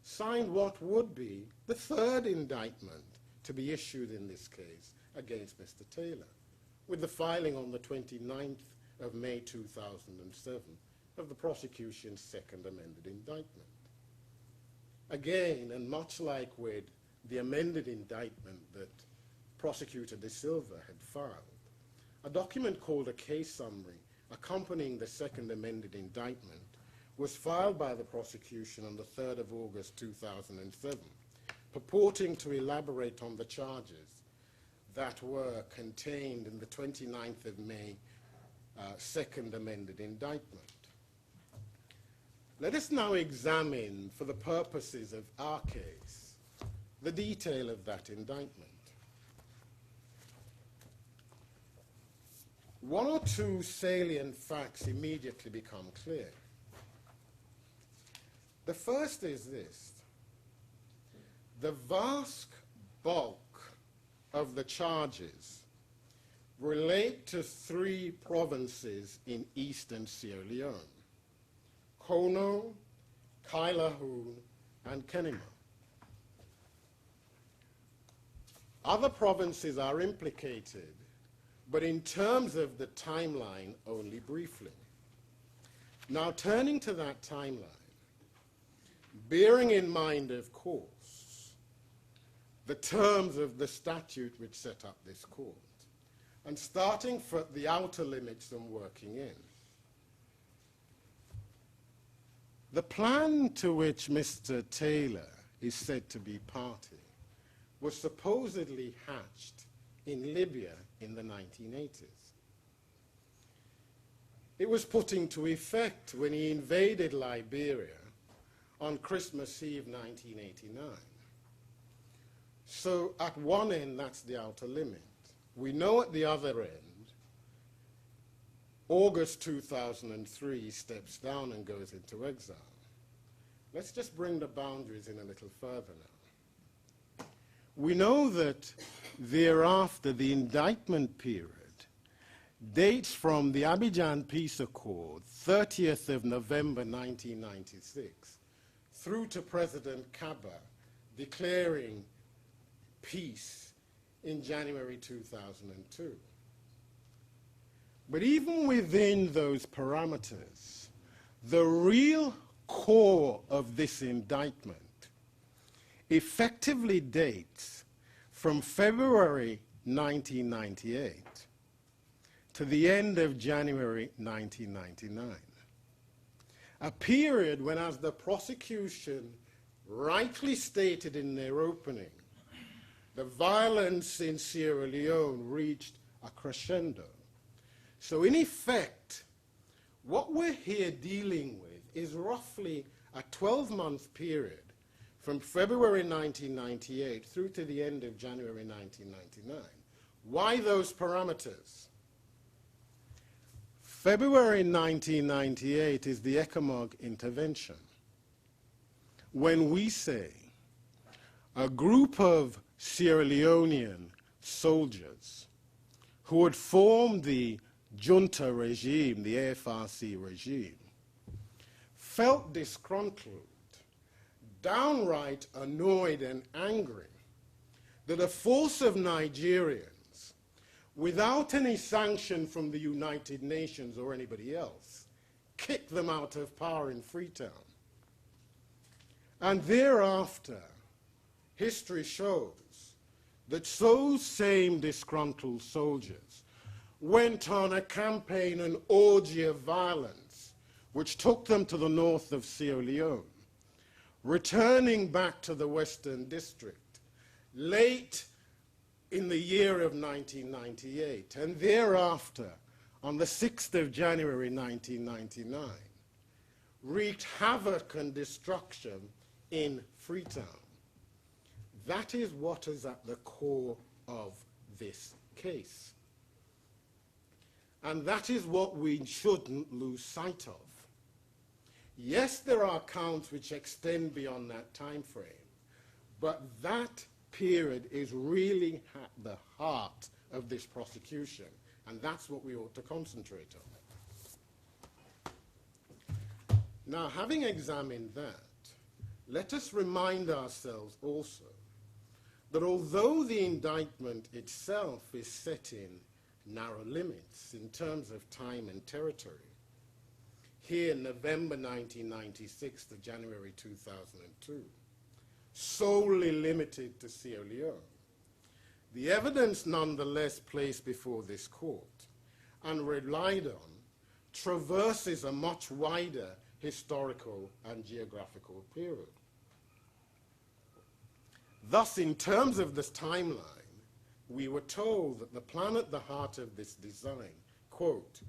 signed what would be the third indictment to be issued in this case against Mr. Taylor, with the filing on the 29th of May 2007 of the prosecution's second amended indictment. Again, and much like with the amended indictment that Prosecutor De Silva had filed, a document called a case summary accompanying the second amended indictment was filed by the prosecution on the 3rd of August 2007, purporting to elaborate on the charges that were contained in the 29th of May second amended indictment. Let us now examine, for the purposes of our case, the detail of that indictment. One or two salient facts immediately become clear. The first is this: the vast bulk of the charges relate to 3 provinces in eastern Sierra Leone: Kono, Kailahun, and Kenema. Other provinces are implicated, but in terms of the timeline, only briefly. Now, turning to that timeline, bearing in mind, of course, the terms of the statute which set up this court, and starting from the outer limits and working in, the plan to which Mr. Taylor is said to be party was supposedly hatched in Libya in the 1980s. It was put into effect when he invaded Liberia on Christmas Eve 1989. So at one end, that's the outer limit. We know at the other end, August 2003, steps down and goes into exile. Let's just bring the boundaries in a little further now. We know that thereafter the indictment period dates from the Abidjan Peace Accord, 30th of November 1996, through to President Kaba declaring peace in January 2002. But even within those parameters, the real core of this indictment effectively dates from February 1998 to the end of January 1999, a period when, as the prosecution rightly stated in their opening, the violence in Sierra Leone reached a crescendo. So in effect, what we're here dealing with is roughly a 12-month period from February 1998 through to the end of January 1999. Why those parameters? February 1998 is the ECOMOG intervention, when we say a group of Sierra Leonean soldiers who had formed the junta regime, the AFRC regime, felt disgruntled, downright annoyed and angry that a force of Nigerians, without any sanction from the United Nations or anybody else, kicked them out of power in Freetown. And thereafter, history shows that those same disgruntled soldiers went on a campaign, an orgy of violence, which took them to the north of Sierra Leone, returning back to the Western District late in the year of 1998, and thereafter, on the 6th of January 1999, wreaked havoc and destruction in Freetown. That is what is at the core of this case. And that is what we shouldn't lose sight of. Yes, there are counts which extend beyond that time frame, but that period is really at the heart of this prosecution, and that's what we ought to concentrate on. Now, having examined that, let us remind ourselves also that although the indictment itself is set in narrow limits in terms of time and territory, here November 1996 to January 2002, solely limited to Sierra Leone, the evidence nonetheless placed before this court and relied on traverses a much wider historical and geographical period. Thus, in terms of this timeline, we were told that the plan at the heart of this design, quote,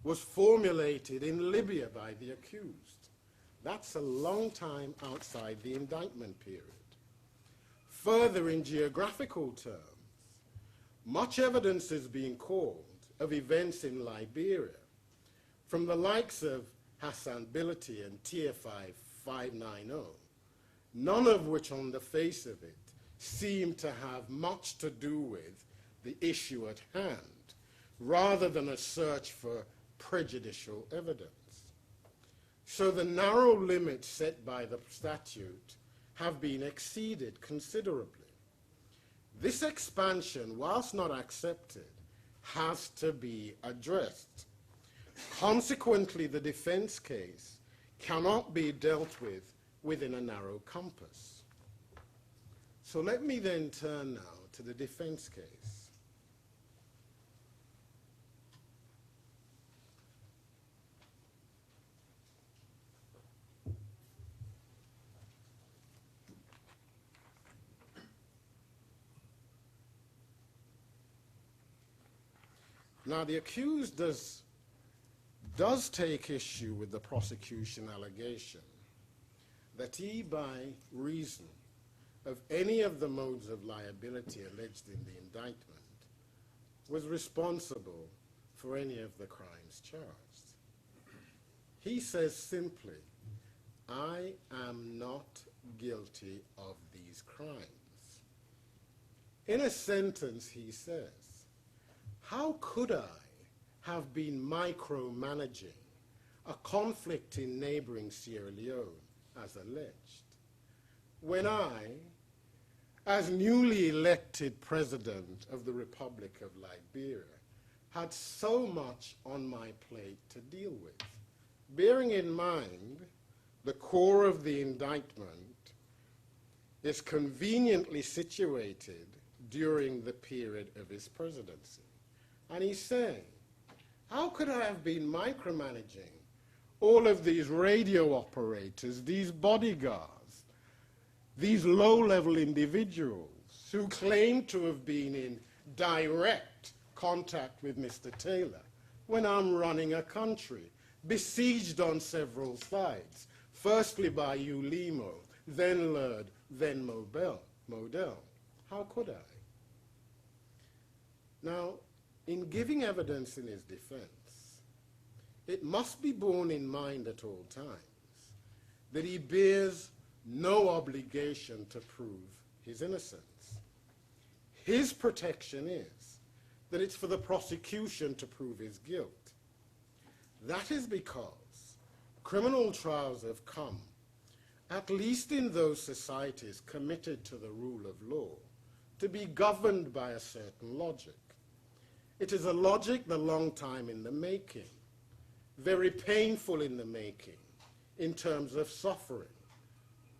was formulated in Libya by the accused. That's a long time outside the indictment period. Further, in geographical terms, much evidence is being called of events in Liberia from the likes of Hassan Bility and TFI 590, none of which on the face of it seem to have much to do with the issue at hand, rather than a search for prejudicial evidence. So the narrow limits set by the statute have been exceeded considerably. This expansion, whilst not accepted, has to be addressed. Consequently, the defense case cannot be dealt with within a narrow compass. So let me then turn now to the defense case. Now, the accused does take issue with the prosecution allegation that he, by reason of any of the modes of liability alleged in the indictment, was responsible for any of the crimes charged. He says simply, I am not guilty of these crimes. In a sentence, he says, how could I have been micromanaging a conflict in neighboring Sierra Leone, as alleged, when I, as newly elected president of the Republic of Liberia, had so much on my plate to deal with, bearing in mind the core of the indictment is conveniently situated during the period of his presidency. And he's saying, how could I have been micromanaging all of these radio operators, these bodyguards, these low-level individuals who claim to have been in direct contact with Mr. Taylor when I'm running a country besieged on several sides, firstly by Ulimo, then Lurd, then Model. How could I? Now, in giving evidence in his defense, it must be borne in mind at all times that he bears no obligation to prove his innocence. His protection is that it's for the prosecution to prove his guilt. That is because criminal trials have come, at least in those societies committed to the rule of law, to be governed by a certain logic. It is a logic the long time in the making, very painful in the making, in terms of suffering,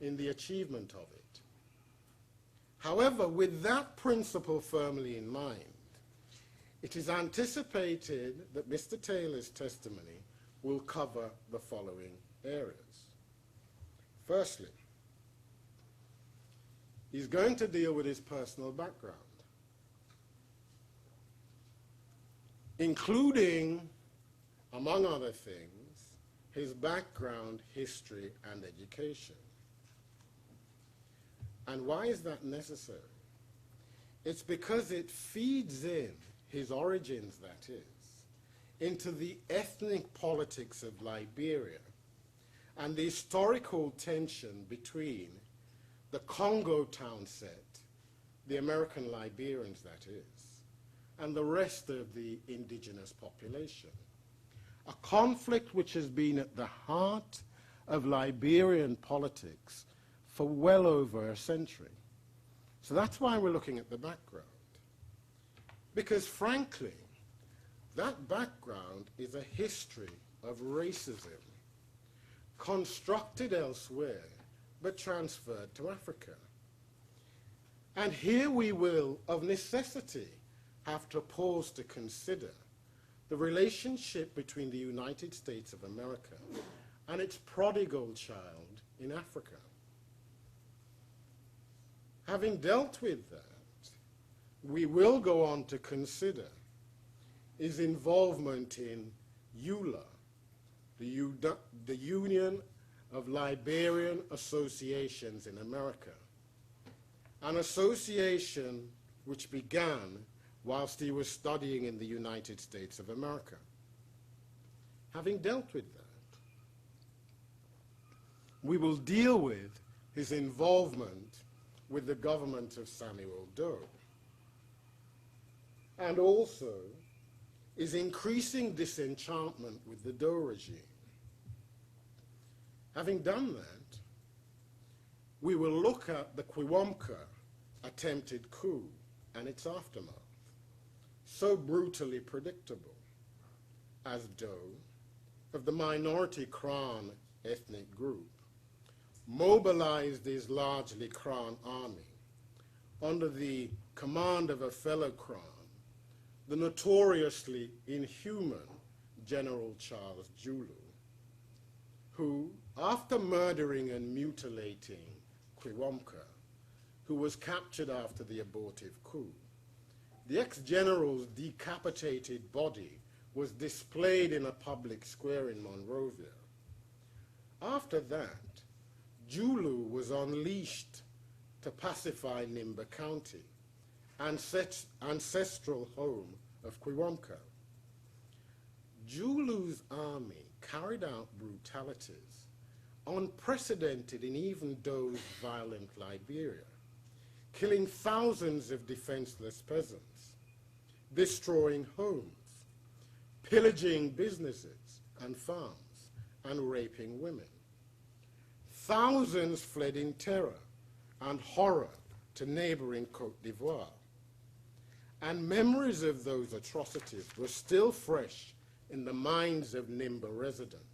in the achievement of it. However, with that principle firmly in mind, it is anticipated that Mr. Taylor's testimony will cover the following areas. Firstly, he's going to deal with his personal background, including, among other things, his background, history, and education. And why is that necessary? It's because it feeds in his origins, that is, into the ethnic politics of Liberia and the historical tension between the Congo town set, the American Liberians, that is, and the rest of the indigenous population. A conflict which has been at the heart of Liberian politics for well over a century. So that's why we're looking at the background. Because frankly, that background is a history of racism, constructed elsewhere, but transferred to Africa. And here we will, of necessity, have to pause to consider the relationship between the United States of America and its prodigal child in Africa. Having dealt with that, we will go on to consider his involvement in ULA, the Union of Liberian Associations in America, an association which began whilst he was studying in the United States of America. Having dealt with that, we will deal with his involvement with the government of Samuel Doe, and also his increasing disenchantment with the Doe regime. Having done that, we will look at the Quiwamka attempted coup and its aftermath, so brutally predictable, as Doe, of the minority Kran ethnic group, mobilized his largely Kran army under the command of a fellow Kran, the notoriously inhuman General Charles Julu, who, after murdering and mutilating Quiwamka, who was captured after the abortive coup, the ex-general's decapitated body was displayed in a public square in Monrovia. After that, Julu was unleashed to pacify Nimba County, ancestral home of Quiwamka. Julu's army carried out brutalities unprecedented in even those violent Liberia, killing thousands of defenseless peasants, destroying homes, pillaging businesses and farms, and raping women. Thousands fled in terror and horror to neighboring Côte d'Ivoire. And memories of those atrocities were still fresh in the minds of Nimba residents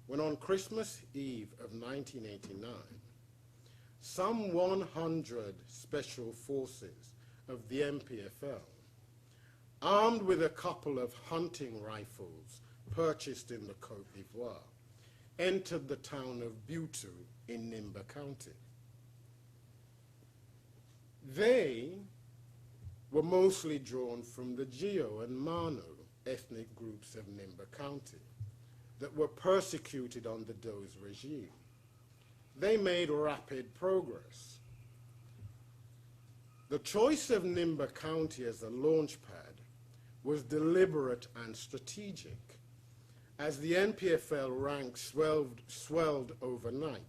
when on Christmas Eve of 1989, some 100 special forces of the MPFL, armed with a couple of hunting rifles purchased in the Côte d'Ivoire, entered the town of Butu in Nimba County. They were mostly drawn from the Gio and Mano ethnic groups of Nimba County that were persecuted under Doe's regime. They made rapid progress. The choice of Nimba County as a launchpad was deliberate and strategic, as the NPFL ranks swelled overnight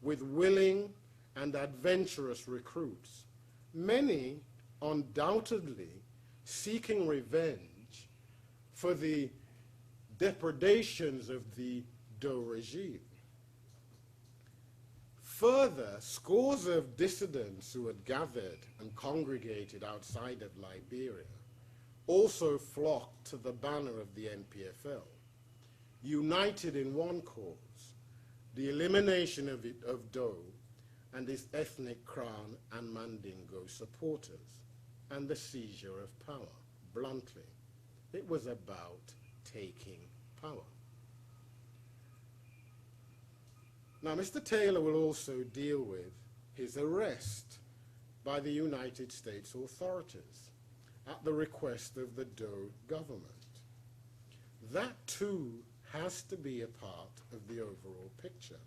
with willing and adventurous recruits, many undoubtedly seeking revenge for the depredations of the Doe regime. Further, scores of dissidents who had gathered and congregated outside of Liberia also flocked to the banner of the NPFL, united in one cause, the elimination of Doe and his ethnic Crown and Mandingo supporters, and the seizure of power. Bluntly, it was about taking power. Now, Mr. Taylor will also deal with his arrest by the United States authorities at the request of the Doe government. That, too, has to be a part of the overall picture.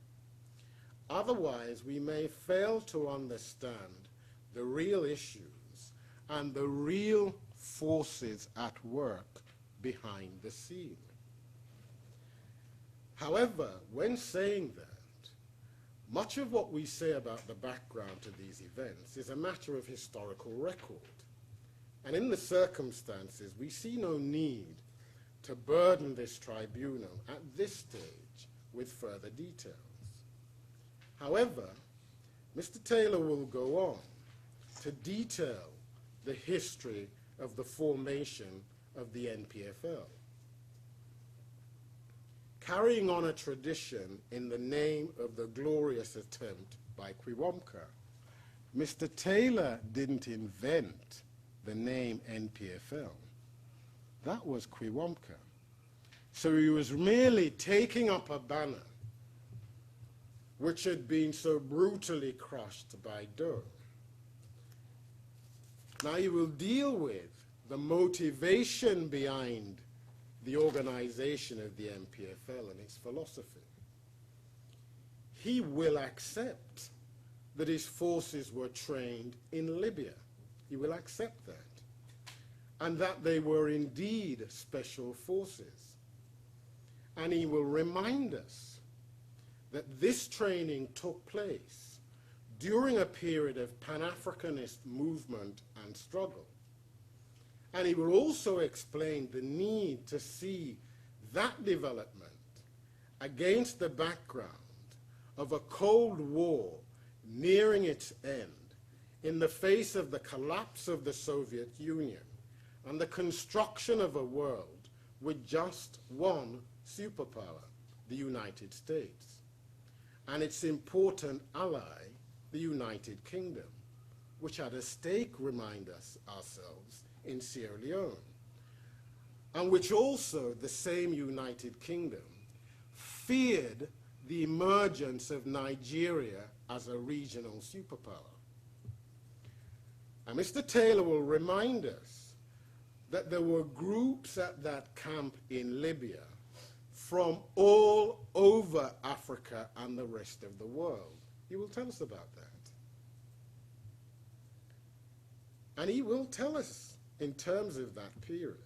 Otherwise, we may fail to understand the real issues and the real forces at work behind the scene. However, when saying that, much of what we say about the background to these events is a matter of historical record. And in the circumstances, we see no need to burden this tribunal at this stage with further details. However, Mr. Taylor will go on to detail the history of the formation of the NPFL, carrying on a tradition in the name of the glorious attempt by Quiwomka. Mr. Taylor didn't invent the name NPFL. That was Quiwomka. So he was merely taking up a banner which had been so brutally crushed by Doe. Now he will deal with the motivation behind the organization of the MPFL and its philosophy. He will accept that his forces were trained in Libya. He will accept that. And that they were indeed special forces. And he will remind us that this training took place during a period of Pan-Africanist movement and struggle. And he will also explain the need to see that development against the background of a Cold War nearing its end in the face of the collapse of the Soviet Union and the construction of a world with just one superpower, the United States, and its important ally, the United Kingdom, which had a stake, remind us ourselves, in Sierra Leone, and which also, the same United Kingdom, feared the emergence of Nigeria as a regional superpower. And Mr. Taylor will remind us that there were groups at that camp in Libya from all over Africa and the rest of the world. He will tell us about that. And he will tell us, in terms of that period,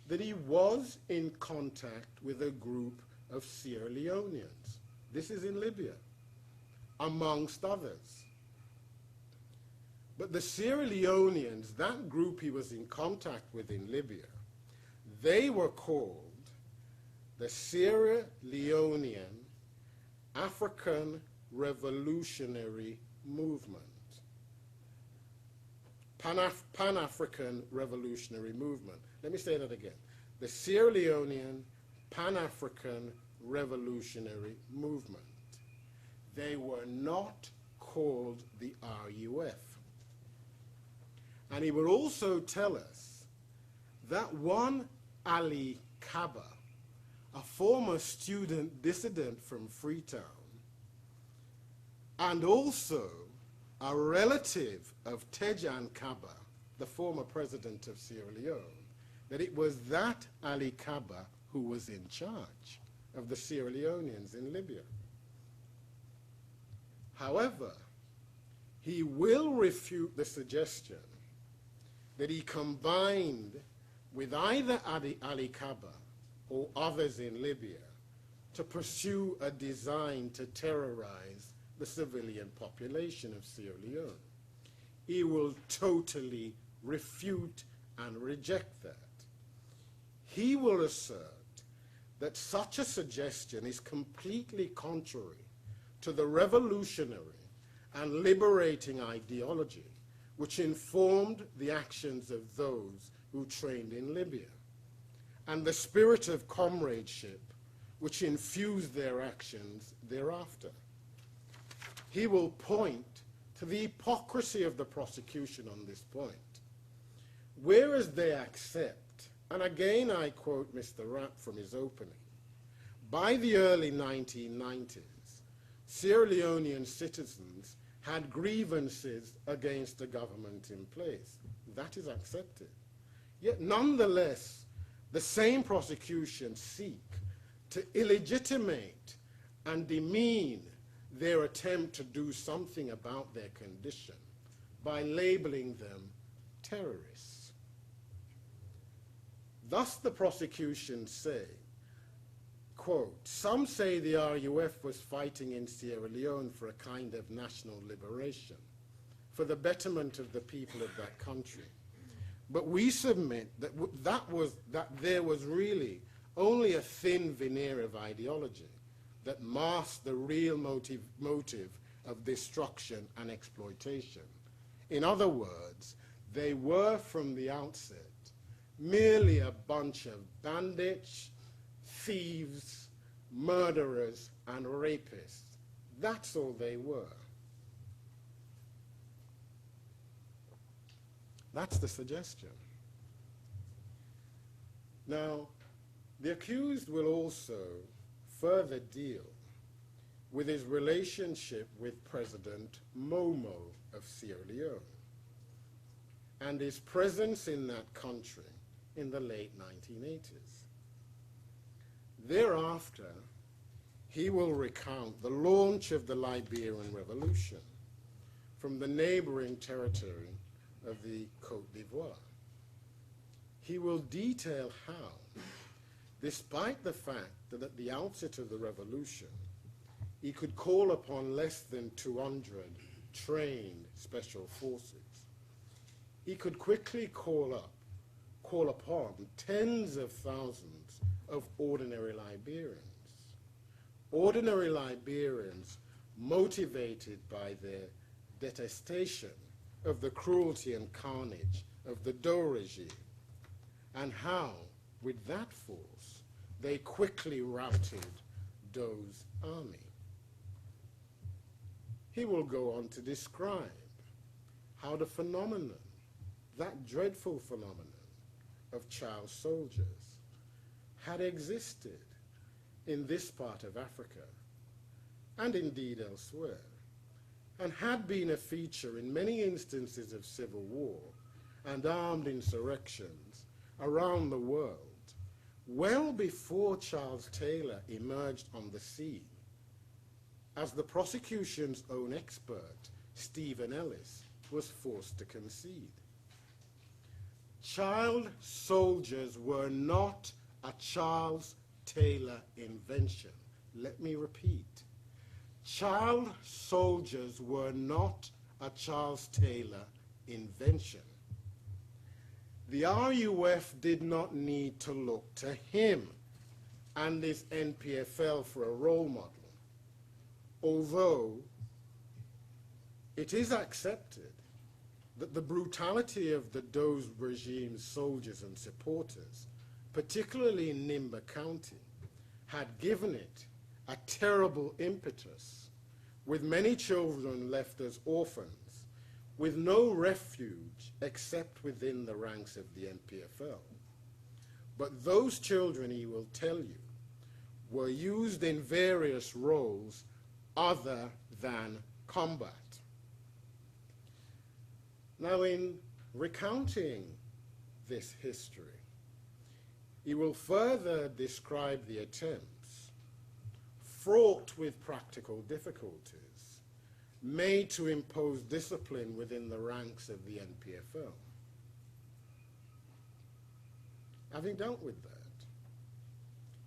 that he was in contact with a group of Sierra Leoneans. This is in Libya, amongst others. But the Sierra Leoneans, that group he was in contact with in Libya, they were called the Sierra Leonean African Revolutionary Movement. Pan-African Revolutionary Movement. Let me say that again. The Sierra Leonean Pan-African Revolutionary Movement. They were not called the RUF. And he will also tell us that one Ali Kaba, a former student dissident from Freetown, and also a relative of Tejan Kaba, the former president of Sierra Leone, that it was that Ali Kaba who was in charge of the Sierra Leoneans in Libya. However, he will refute the suggestion that he combined with either Ali Kaba or others in Libya to pursue a design to terrorize the civilian population of Sierra Leone. He will totally refute and reject that. He will assert that such a suggestion is completely contrary to the revolutionary and liberating ideology which informed the actions of those who trained in Libya, and the spirit of comradeship which infused their actions thereafter. He will point to the hypocrisy of the prosecution on this point. Whereas they accept, and again I quote Mr. Rapp from his opening, by the early 1990s, Sierra Leonean citizens had grievances against the government in place. That is accepted. Yet nonetheless, the same prosecutions seek to illegitimate and demean their attempt to do something about their condition by labeling them terrorists. Thus the prosecutions say, quote, some say the RUF was fighting in Sierra Leone for a kind of national liberation, for the betterment of the people of that country. But we submit that there was really only a thin veneer of ideology that masked the real motive of destruction and exploitation. In other words, they were from the outset merely a bunch of bandits, thieves, murderers, and rapists. That's all they were. That's the suggestion. Now, the accused will also further deal with his relationship with President Momo of Sierra Leone and his presence in that country in the late 1980s. Thereafter, he will recount the launch of the Liberian Revolution from the neighboring territory of the Côte d'Ivoire. He will detail how, despite the fact that at the outset of the revolution, he could call upon less than 200 trained special forces, he could quickly call upon tens of thousands of ordinary Liberians. Ordinary Liberians motivated by their detestation of the cruelty and carnage of the Doe regime, and how, with that force, they quickly routed Doe's army. He will go on to describe how the phenomenon, that dreadful phenomenon of child soldiers, had existed in this part of Africa, and indeed elsewhere, and had been a feature in many instances of civil war and armed insurrections around the world, well before Charles Taylor emerged on the scene, as the prosecution's own expert, Stephen Ellis, was forced to concede. child soldiers were not a Charles Taylor invention. Let me repeat. Child soldiers were not a Charles Taylor invention. The RUF did not need to look to him and his NPFL for a role model, although it is accepted that the brutality of the Doe's regime's soldiers and supporters, particularly in Nimba County, had given it a terrible impetus, with many children left as orphans, with no refuge except within the ranks of the NPFL. But those children, he will tell you, were used in various roles other than combat. Now, in recounting this history, he will further describe the attempts, fraught with practical difficulties, made to impose discipline within the ranks of the NPFL. Having dealt with that,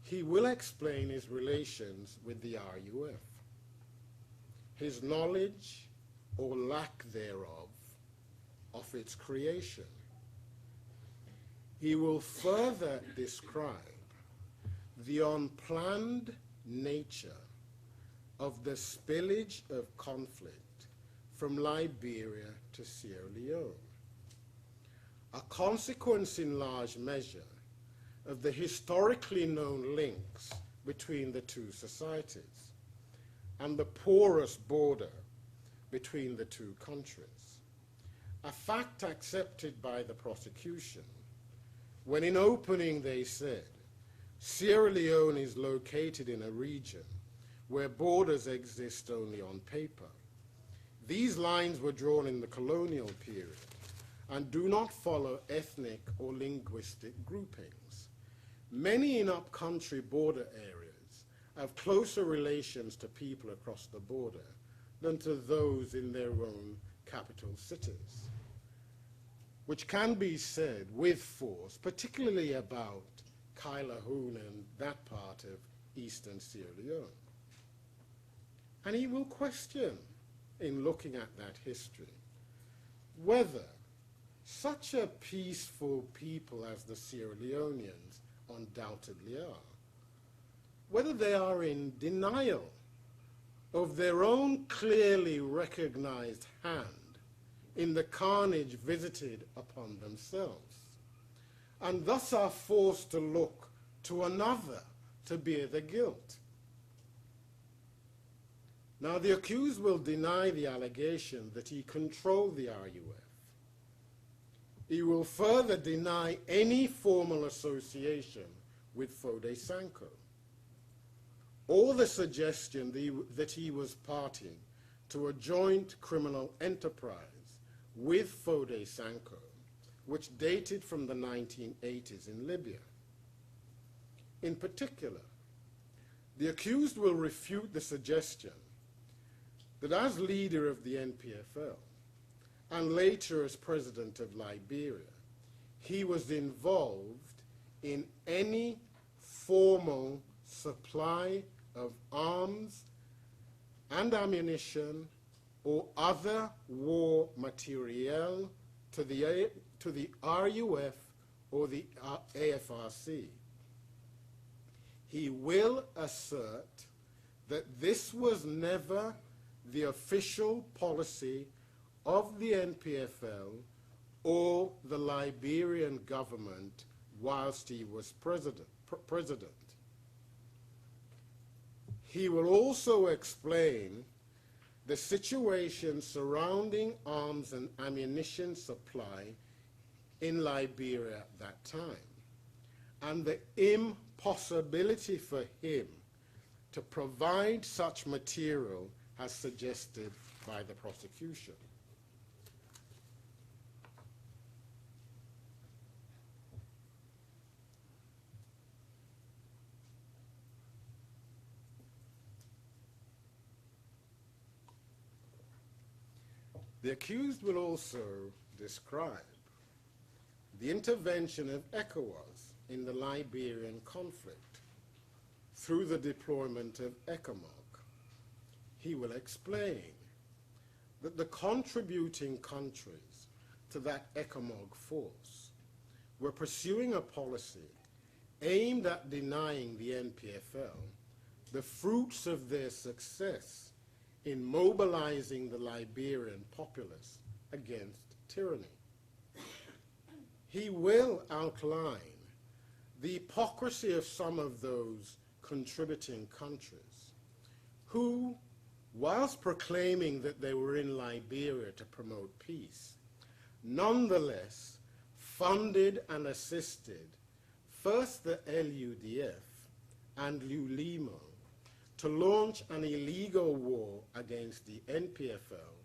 he will explain his relations with the RUF, his knowledge or lack thereof of its creation. He will further describe the unplanned nature of the spillage of conflict from Liberia to Sierra Leone, a consequence in large measure of the historically known links between the two societies and the porous border between the two countries, a fact accepted by the prosecution when in opening they said Sierra Leone is located in a region where borders exist only on paper. These lines were drawn in the colonial period and do not follow ethnic or linguistic groupings. Many in upcountry border areas have closer relations to people across the border than to those in their own capital cities, which can be said with force, particularly about Kailahun and that part of eastern Sierra Leone. And he will question, in looking at that history, whether such a peaceful people as the Sierra Leoneans undoubtedly are, whether they are in denial of their own clearly recognized hand in the carnage visited upon themselves, and thus are forced to look to another to bear the guilt. Now, the accused will deny the allegation that he controlled the RUF. He will further deny any formal association with Foday Sanko, or the suggestion that he was party to a joint criminal enterprise with Foday Sanko, which dated from the 1980s in Libya. In particular, the accused will refute the suggestion that as leader of the NPFL, and later as president of Liberia, he was involved in any formal supply of arms and ammunition or other war materiel to the RUF or the AFRC. He will assert that this was never the official policy of the NPFL or the Liberian government whilst he was president. He will also explain the situation surrounding arms and ammunition supply in Liberia at that time, and the impossibility for him to provide such material as suggested by the prosecution. The accused will also describe the intervention of ECOWAS in the Liberian conflict through the deployment of ECOMOG. He will explain that the contributing countries to that ECOMOG force were pursuing a policy aimed at denying the NPFL the fruits of their success in mobilizing the Liberian populace against tyranny. He will outline the hypocrisy of some of those contributing countries who, whilst proclaiming that they were in Liberia to promote peace, nonetheless funded and assisted first the LUDF and LULIMO to launch an illegal war against the NPFL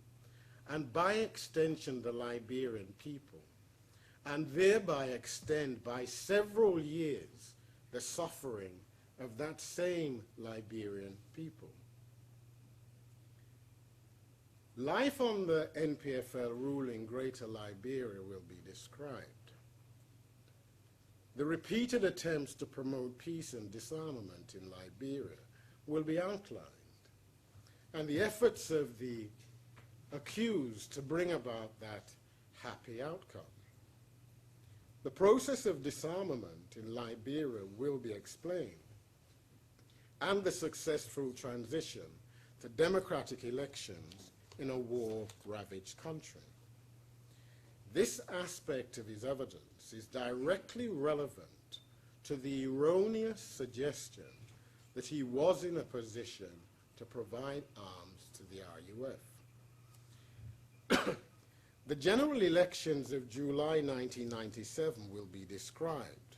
and by extension the Liberian people, and thereby extend by several years the suffering of that same Liberian people. Life on the NPFL ruling Greater Liberia will be described. The repeated attempts to promote peace and disarmament in Liberia will be outlined, and the efforts of the accused to bring about that happy outcome. The process of disarmament in Liberia will be explained, and the successful transition to democratic elections in a war-ravaged country. This aspect of his evidence is directly relevant to the erroneous suggestion that he was in a position to provide arms to the RUF. The general elections of July 1997 will be described,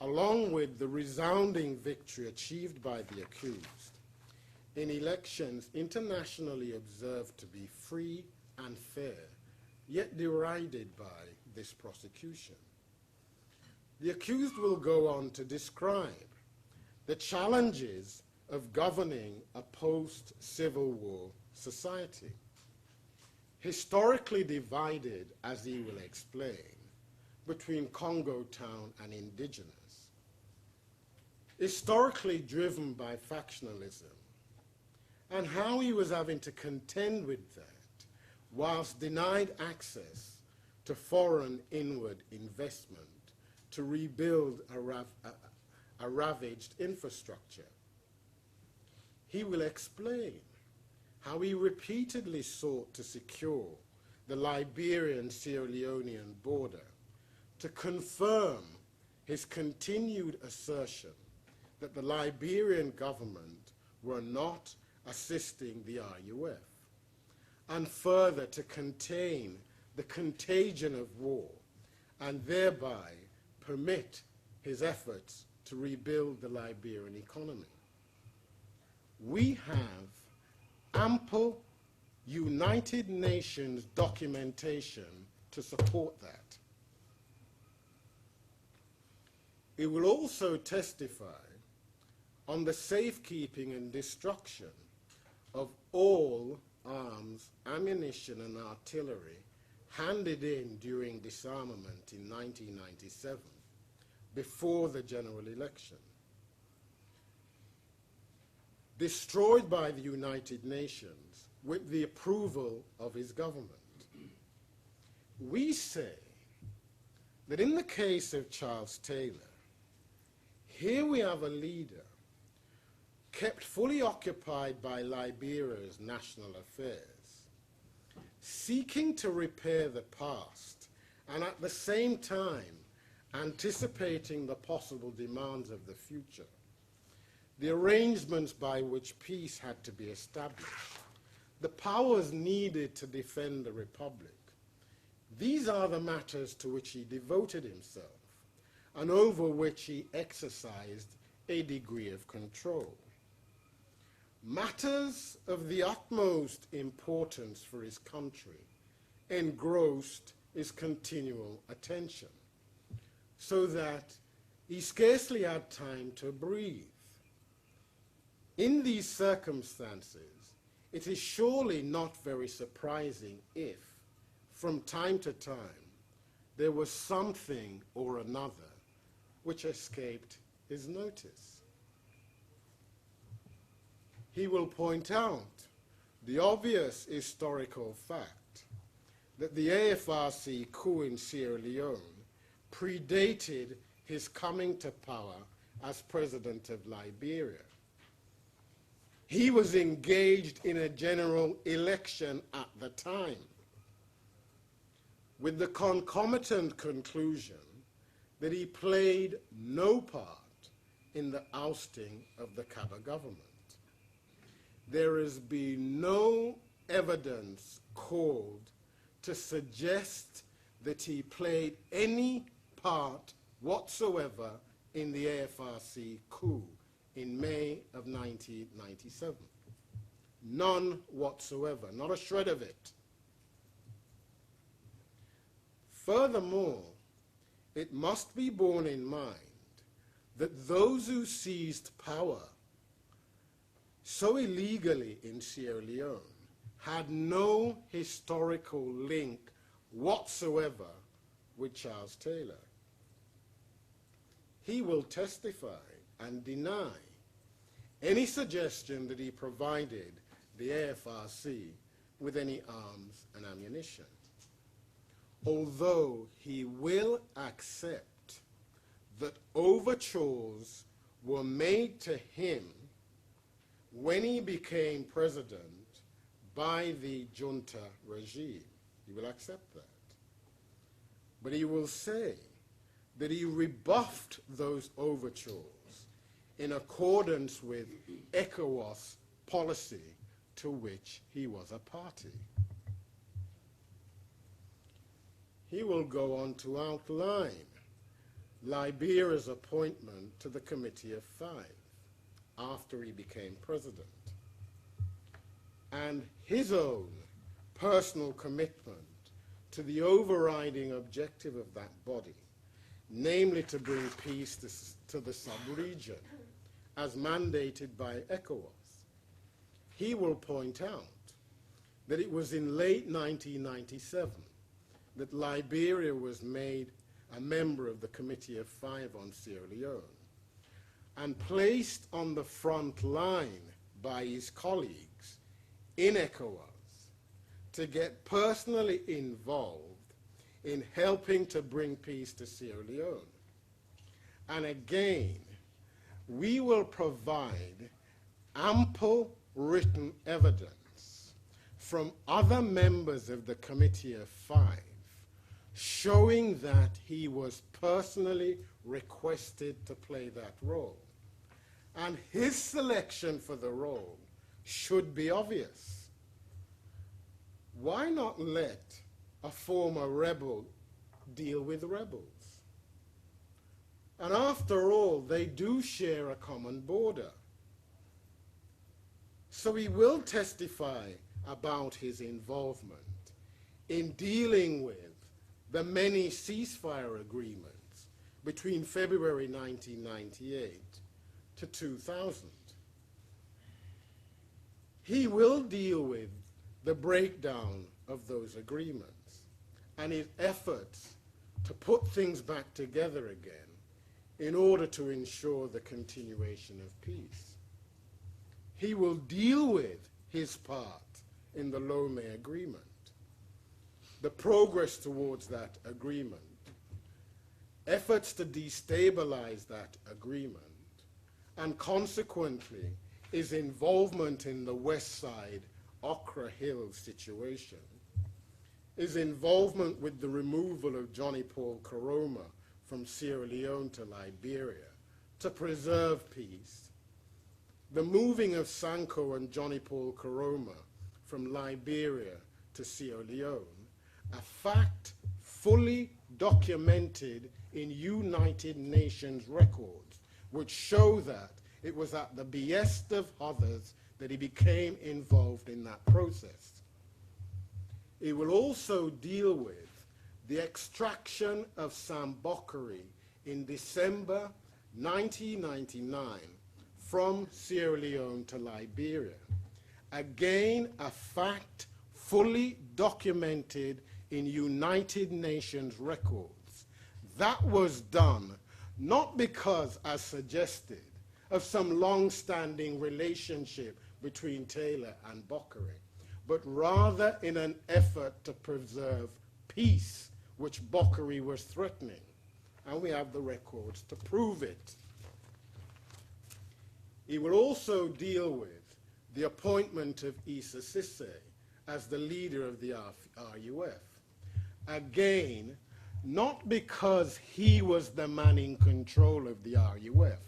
along with the resounding victory achieved by the accused in elections internationally observed to be free and fair, yet derided by this prosecution. The accused will go on to describe the challenges of governing a post-Civil War society, historically divided, as he will explain, between Congo town and indigenous, historically driven by factionalism, and how he was having to contend with that whilst denied access to foreign inward investment to rebuild a ravaged infrastructure. He will explain how he repeatedly sought to secure the Liberian-Sierra Leonean border to confirm his continued assertion that the Liberian government were not assisting the RUF, and further to contain the contagion of war and thereby permit his efforts to rebuild the Liberian economy. We have ample United Nations documentation to support that. It will also testify on the safekeeping and destruction of all arms, ammunition, and artillery handed in during disarmament in 1997, before the general election, destroyed by the United Nations with the approval of his government. We say that in the case of Charles Taylor, here we have a leader kept fully occupied by Liberia's national affairs, seeking to repair the past and at the same time anticipating the possible demands of the future, the arrangements by which peace had to be established, the powers needed to defend the Republic. These are the matters to which he devoted himself and over which he exercised a degree of control. Matters of the utmost importance for his country engrossed his continual attention, so that he scarcely had time to breathe. In these circumstances, it is surely not very surprising if, from time to time, there was something or another which escaped his notice. He will point out the obvious historical fact that the AFRC coup in Sierra Leone predated his coming to power as president of Liberia. He was engaged in a general election at the time, with the concomitant conclusion that he played no part in the ousting of the Kaba government. There has been no evidence called to suggest that he played any part whatsoever in the AFRC coup in May of 1997. None whatsoever, not a shred of it. Furthermore, it must be borne in mind that those who seized power so illegally in Sierra Leone had no historical link whatsoever with Charles Taylor. He will testify and deny any suggestion that he provided the AFRC with any arms and ammunition, although he will accept that overtures were made to him when he became president by the junta regime. He will accept that. But he will say that he rebuffed those overtures in accordance with ECOWAS policy to which he was a party. He will go on to outline Liberia's appointment to the Committee of Five after he became president, and his own personal commitment to the overriding objective of that body, namely to bring peace to the sub-region as mandated by ECOWAS. He will point out that it was in late 1997 that Liberia was made a member of the Committee of Five on Sierra Leone and placed on the front line by his colleagues in ECOWAS to get personally involved in helping to bring peace to Sierra Leone. And again, we will provide ample written evidence from other members of the Committee of Five showing that he was personally requested to play that role. And his selection for the role should be obvious. Why not let a former rebel deal with rebels? And after all, they do share a common border. So he will testify about his involvement in dealing with the many ceasefire agreements between February 1998 to 2000. He will deal with the breakdown of those agreements and his efforts to put things back together again in order to ensure the continuation of peace. He will deal with his part in the Lome Agreement, the progress towards that agreement, efforts to destabilize that agreement, and consequently his involvement in the West Side Okra Hill situation, his involvement with the removal of Johnny Paul Koroma from Sierra Leone to Liberia to preserve peace, the moving of Sanko and Johnny Paul Koroma from Liberia to Sierra Leone, a fact fully documented in United Nations records, which show that it was at the behest of others that he became involved in that process. It will also deal with the extraction of Sambokari in December 1999 from Sierra Leone to Liberia. Again, a fact fully documented in United Nations records. That was done not because, as suggested, of some long-standing relationship between Taylor and Bockering, but rather in an effort to preserve peace, which Bockering was threatening. And we have the records to prove it. He will also deal with the appointment of Issa Sisse as the leader of the RUF. Again, not because he was the man in control of the RUF,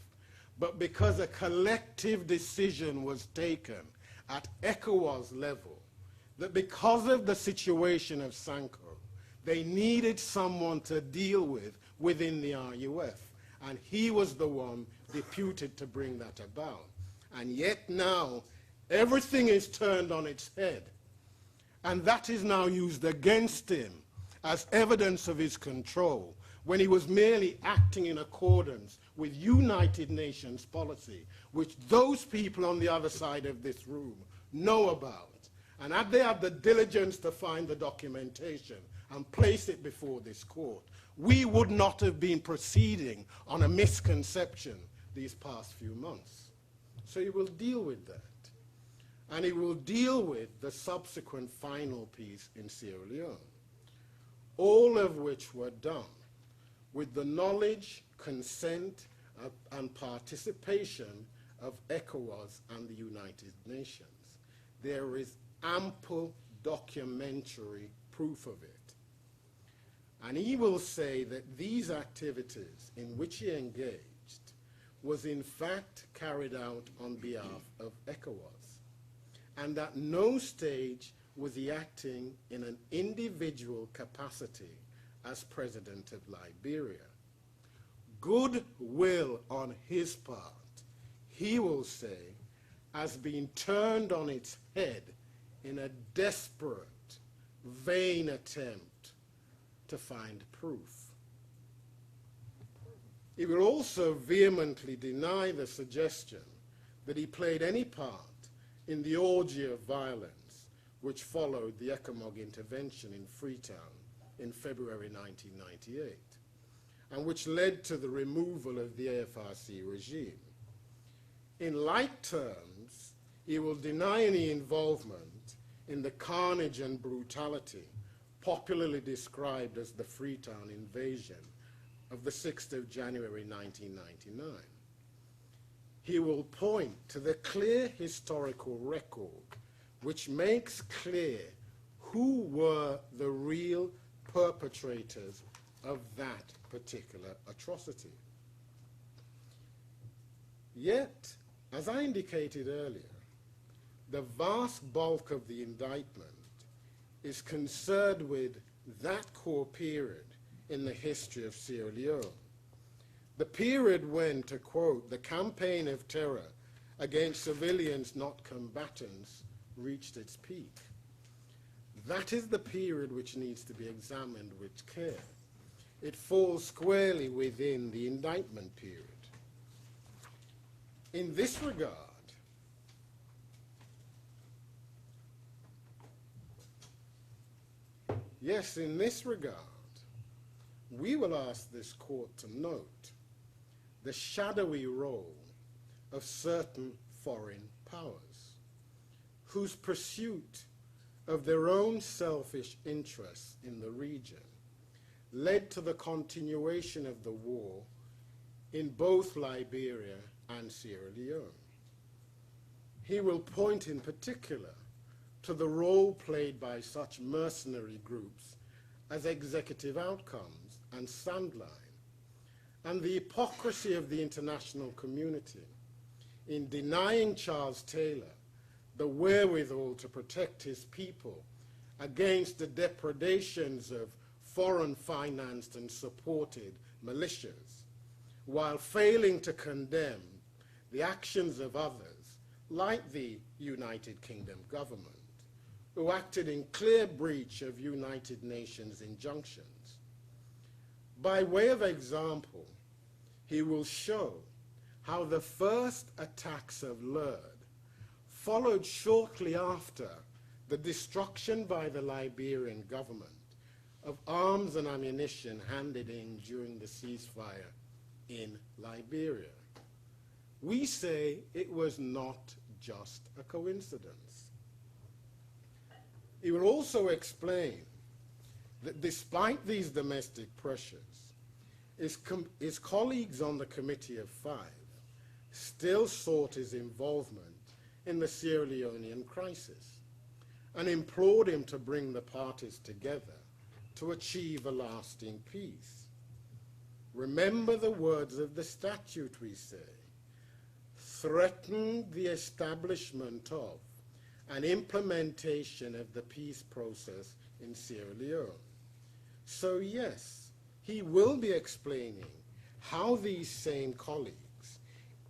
but because a collective decision was taken at ECOWAS level that because of the situation of Sanko, they needed someone to deal with within the RUF, and he was the one deputed to bring that about. And yet now, everything is turned on its head, and that is now used against him as evidence of his control, when he was merely acting in accordance with United Nations policy, which those people on the other side of this room know about. And had they had the diligence to find the documentation and place it before this court, we would not have been proceeding on a misconception these past few months. So he will deal with that. And he will deal with the subsequent final piece in Sierra Leone, all of which were done with the knowledge, consent, and participation of ECOWAS and the United Nations. There is ample documentary proof of it. And he will say that these activities in which he engaged was in fact carried out on behalf of ECOWAS, and at no stage was he acting in an individual capacity as president of Liberia. Goodwill on his part, he will say, has been turned on its head in a desperate, vain attempt to find proof. He will also vehemently deny the suggestion that he played any part in the orgy of violence which followed the ECOMOG intervention in Freetown in February 1998, and which led to the removal of the AFRC regime. In like terms, he will deny any involvement in the carnage and brutality popularly described as the Freetown invasion of the 6th of January 1999. He will point to the clear historical record which makes clear who were the real perpetrators of that particular atrocity. Yet, as I indicated earlier, the vast bulk of the indictment is concerned with that core period in the history of Sierra Leone. The period when, to quote, the campaign of terror against civilians, not combatants, reached its peak. That is the period which needs to be examined with care. It falls squarely within the indictment period. In this regard, yes, in this regard, we will ask this court to note the shadowy role of certain foreign powers whose pursuit of their own selfish interests in the region led to the continuation of the war in both Liberia and Sierra Leone. He will point in particular to the role played by such mercenary groups as Executive Outcomes and Sandline, and the hypocrisy of the international community in denying Charles Taylor the wherewithal to protect his people against the depredations of foreign-financed and supported militias, while failing to condemn the actions of others, like the United Kingdom government, who acted in clear breach of United Nations injunctions. By way of example, he will show how the first attacks of Lurd followed shortly after the destruction by the Liberian government of arms and ammunition handed in during the ceasefire in Liberia. We say it was not just a coincidence. He will also explain that despite these domestic pressures, his colleagues on the Committee of Five still sought his involvement in the Sierra Leonean crisis and implored him to bring the parties together to achieve a lasting peace. Remember the words of the statute, we say, threaten the establishment of and implementation of the peace process in Sierra Leone. So yes, he will be explaining how these same colleagues,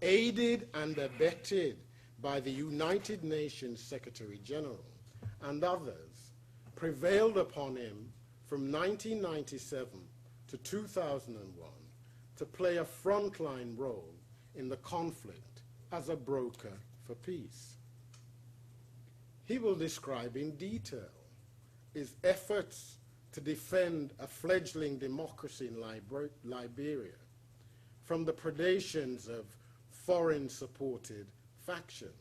aided and abetted by the United Nations Secretary General and others, prevailed upon him from 1997 to 2001 to play a frontline role in the conflict as a broker for peace. He will describe in detail his efforts to defend a fledgling democracy in Liberia from the predations of foreign-supported factions.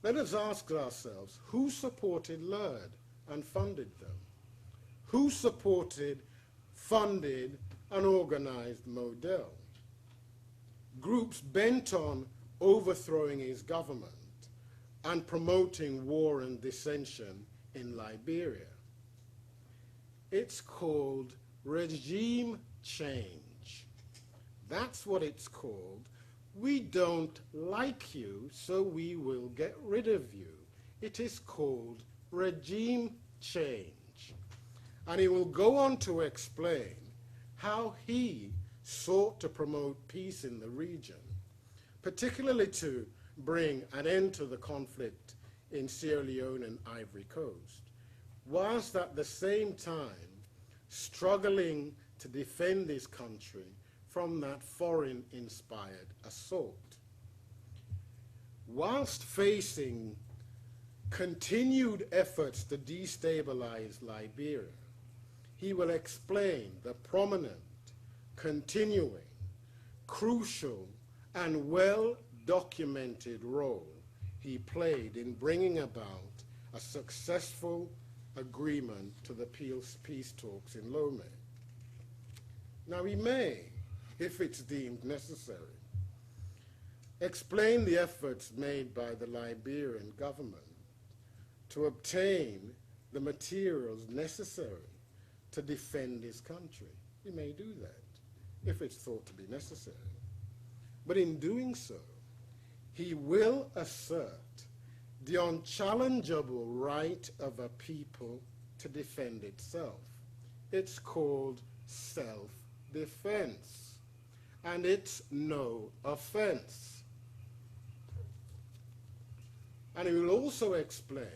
Let us ask ourselves, who supported LERD and funded them? Who supported, funded, and organized Model? Groups bent on overthrowing his government and promoting war and dissension in Liberia. It's called regime change. That's what it's called. We don't like you, so we will get rid of you. It is called regime change. And he will go on to explain how he sought to promote peace in the region, particularly to bring an end to the conflict in Sierra Leone and Ivory Coast, whilst at the same time struggling to defend his country from that foreign-inspired assault. Whilst facing continued efforts to destabilize Liberia, he will explain the prominent, continuing, crucial, and well-documented role he played in bringing about a successful agreement to the peace talks in Lomé. Now he may, if it's deemed necessary, explain the efforts made by the Liberian government to obtain the materials necessary to defend his country. He may do that if it's thought to be necessary. But in doing so, he will assert the unchallengeable right of a people to defend itself. It's called self-defense, and it's no offense. And he will also explain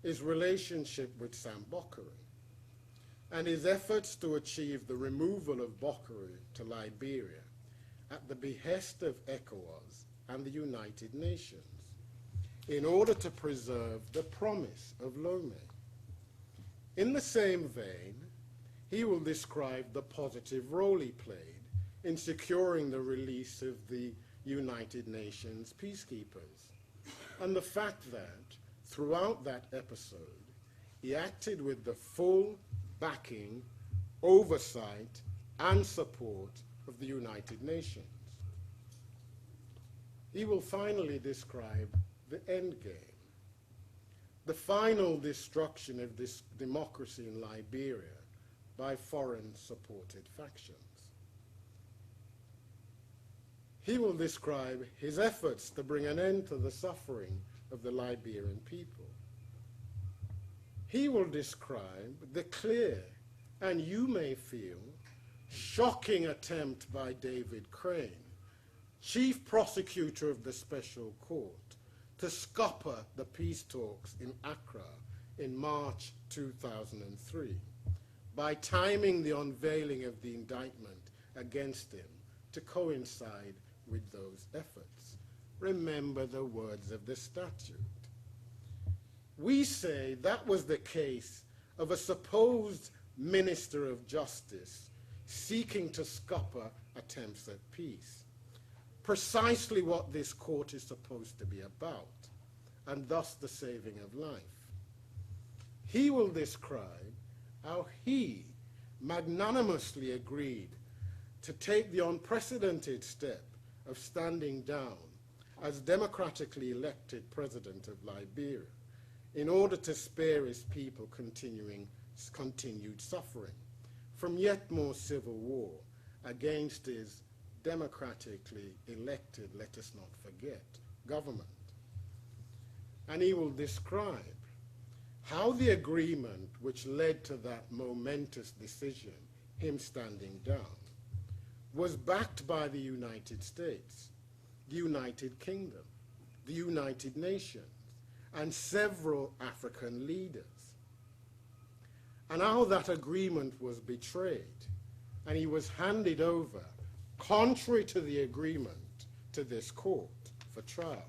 his relationship with Sam Bokkari and his efforts to achieve the removal of Bokkari to Liberia at the behest of ECOWAS and the United Nations in order to preserve the promise of Lomé. In the same vein, he will describe the positive role he played in securing the release of the United Nations peacekeepers, and the fact that throughout that episode, he acted with the full backing, oversight, and support of the United Nations. He will finally describe the end game, the final destruction of this democracy in Liberia by foreign-supported factions. He will describe his efforts to bring an end to the suffering of the Liberian people. He will describe the clear, and you may feel, shocking attempt by David Crane, Chief Prosecutor of the Special Court, to scupper the peace talks in Accra in March 2003 by timing the unveiling of the indictment against him to coincide with those efforts. Remember the words of the statute. We say that was the case of a supposed minister of justice seeking to scupper attempts at peace. Precisely what this court is supposed to be about, and thus the saving of life. He will describe how he magnanimously agreed to take the unprecedented step of standing down as democratically elected president of Liberia in order to spare his people continued suffering from yet more civil war against his democratically elected, let us not forget, government. And he will describe how the agreement which led to that momentous decision, him standing down, was backed by the United States, the United Kingdom, the United Nations, and several African leaders. And how that agreement was betrayed, and he was handed over, contrary to the agreement, to this court for trial.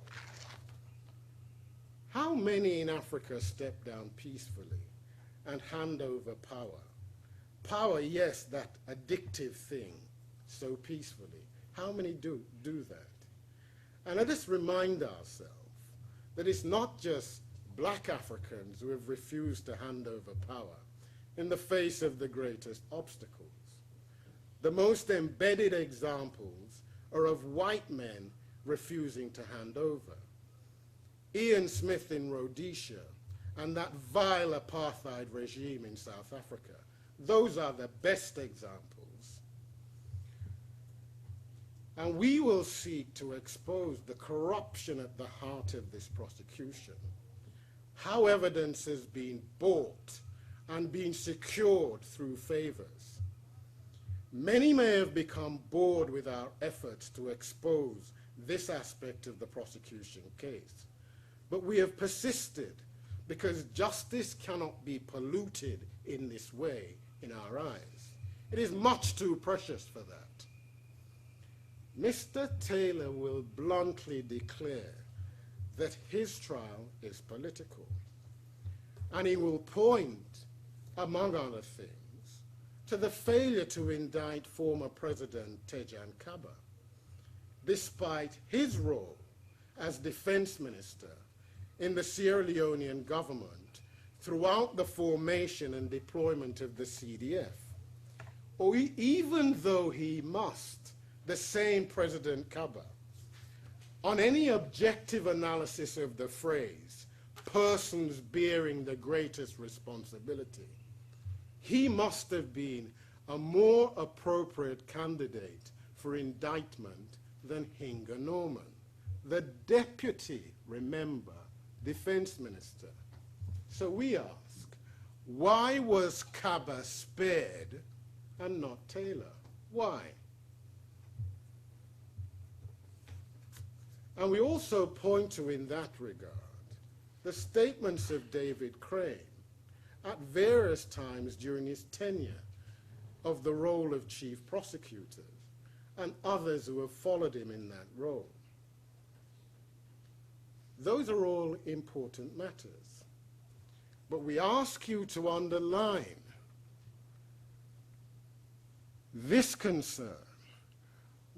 How many in Africa step down peacefully and hand over power? Power, yes, that addictive thing, so peacefully. How many do that? And let us remind ourselves that it's not just black Africans who have refused to hand over power in the face of the greatest obstacles. The most embedded examples are of white men refusing to hand over. Ian Smith in Rhodesia and that vile apartheid regime in South Africa. Those are the best examples. And we will seek to expose the corruption at the heart of this prosecution, how evidence has been bought and been secured through favors. Many may have become bored with our efforts to expose this aspect of the prosecution case, but we have persisted because justice cannot be polluted in this way in our eyes. It is much too precious for that. Mr. Taylor will bluntly declare that his trial is political, and he will point, among other things, to the failure to indict former President Tejan Kaba, despite his role as defense minister in the Sierra Leonean government throughout the formation and deployment of the CDF, or even though he must, the same President Kaba, on any objective analysis of the phrase, persons bearing the greatest responsibility, he must have been a more appropriate candidate for indictment than Hinga Norman, the deputy, remember, defense minister. So we ask, why was Kaba spared and not Taylor? Why? And we also point to, in that regard, the statements of David Crane at various times during his tenure of the role of chief prosecutor and others who have followed him in that role. Those are all important matters. But we ask you to underline this concern.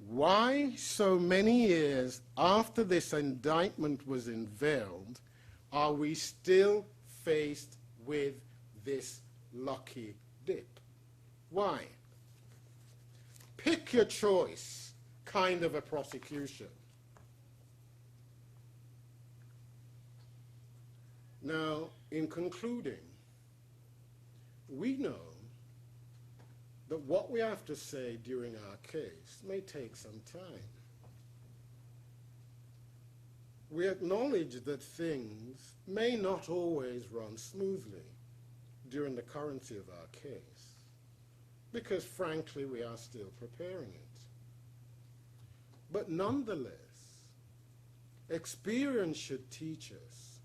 Why so many years after this indictment was unveiled are we still faced with this lucky dip? Why? Pick your choice kind of a prosecution. Now, in concluding, we know that what we have to say during our case may take some time. We acknowledge that things may not always run smoothly during the currency of our case, because frankly we are still preparing it. But nonetheless, experience should teach us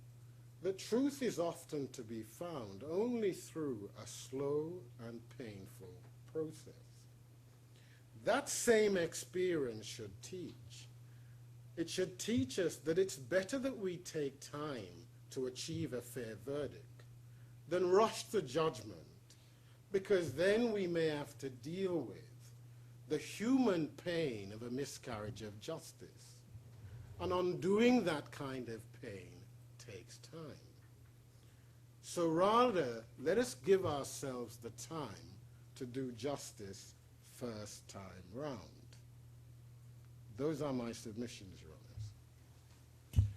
that truth is often to be found only through a slow and painful process. That same experience should teach. It should teach us that it's better that we take time to achieve a fair verdict than rush to judgment, because then we may have to deal with the human pain of a miscarriage of justice. And undoing that kind of pain takes time. So rather, let us give ourselves the time to do justice first time round. Those are my submissions, Your Honours.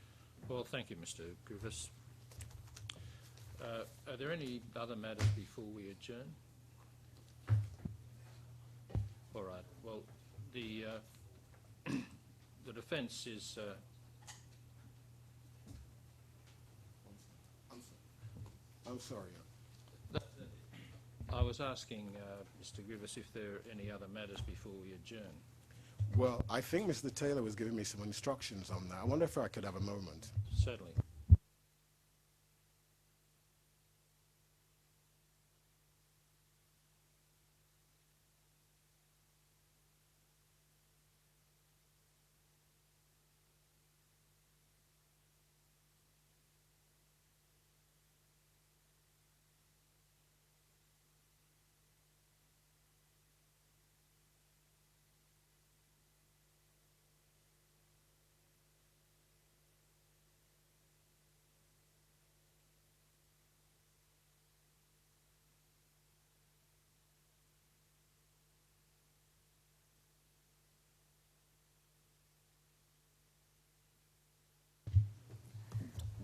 Well, thank you, Mr. Griffiths. Are there any other matters before we adjourn? All right. Well, the defence is.
I'm sorry.
I was asking Mr. Griffiths if there are any other matters before we adjourn.
Well, I think Mr. Taylor was giving me some instructions on that. I wonder if I could have a moment.
Certainly.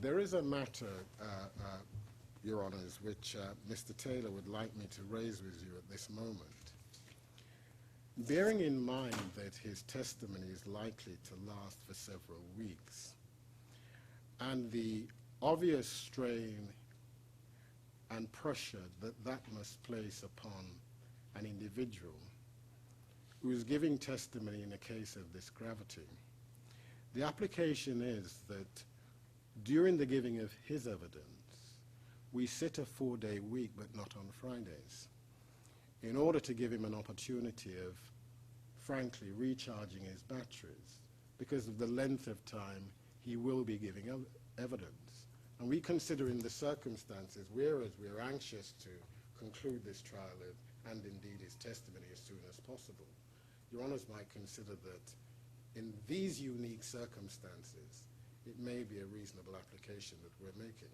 There is a matter, Your Honours, which Mr. Taylor would like me to raise with you at this moment. Bearing in mind that his testimony is likely to last for several weeks, and the obvious strain and pressure that that must place upon an individual who is giving testimony in a case of this gravity, the application is that during the giving of his evidence, we sit a 4-day week, but not on Fridays, in order to give him an opportunity of, frankly, recharging his batteries, because of the length of time he will be giving evidence. And we consider in the circumstances, whereas we're anxious to conclude this trial and indeed his testimony as soon as possible, Your Honours might consider that in these unique circumstances, it may be a reasonable application that we're making.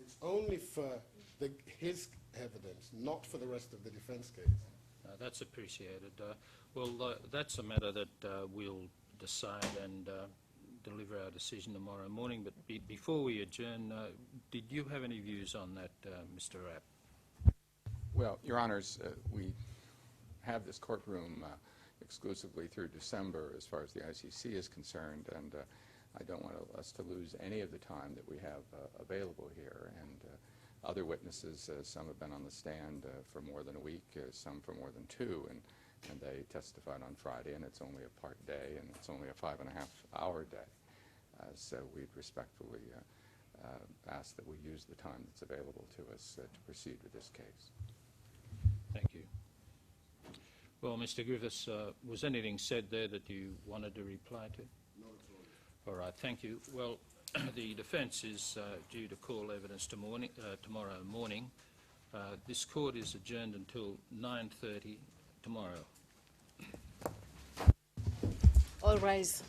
It's only for his evidence, not for the rest of the defence case.
That's appreciated. That's a matter that we'll decide and deliver our decision tomorrow morning. But before we adjourn, did you have any views on that, Mr. Rapp?
Well, Your Honours, we have this courtroom exclusively through December as far as the ICC is concerned, and I don't want us to lose any of the time that we have available here. And other witnesses, some have been on the stand for more than a week, some for more than 2, and they testified on Friday, and it's only a part day, and it's only a 5.5-hour day. So we'd respectfully ask that we use the time that's available to us to proceed with this case.
Thank you. Well, Mr. Griffiths, was anything said there that you wanted to reply to?
Not at all.
All right, thank you. Well, the defence is due to call evidence tomorrow morning. This court is adjourned until 9:30 tomorrow.
All rise.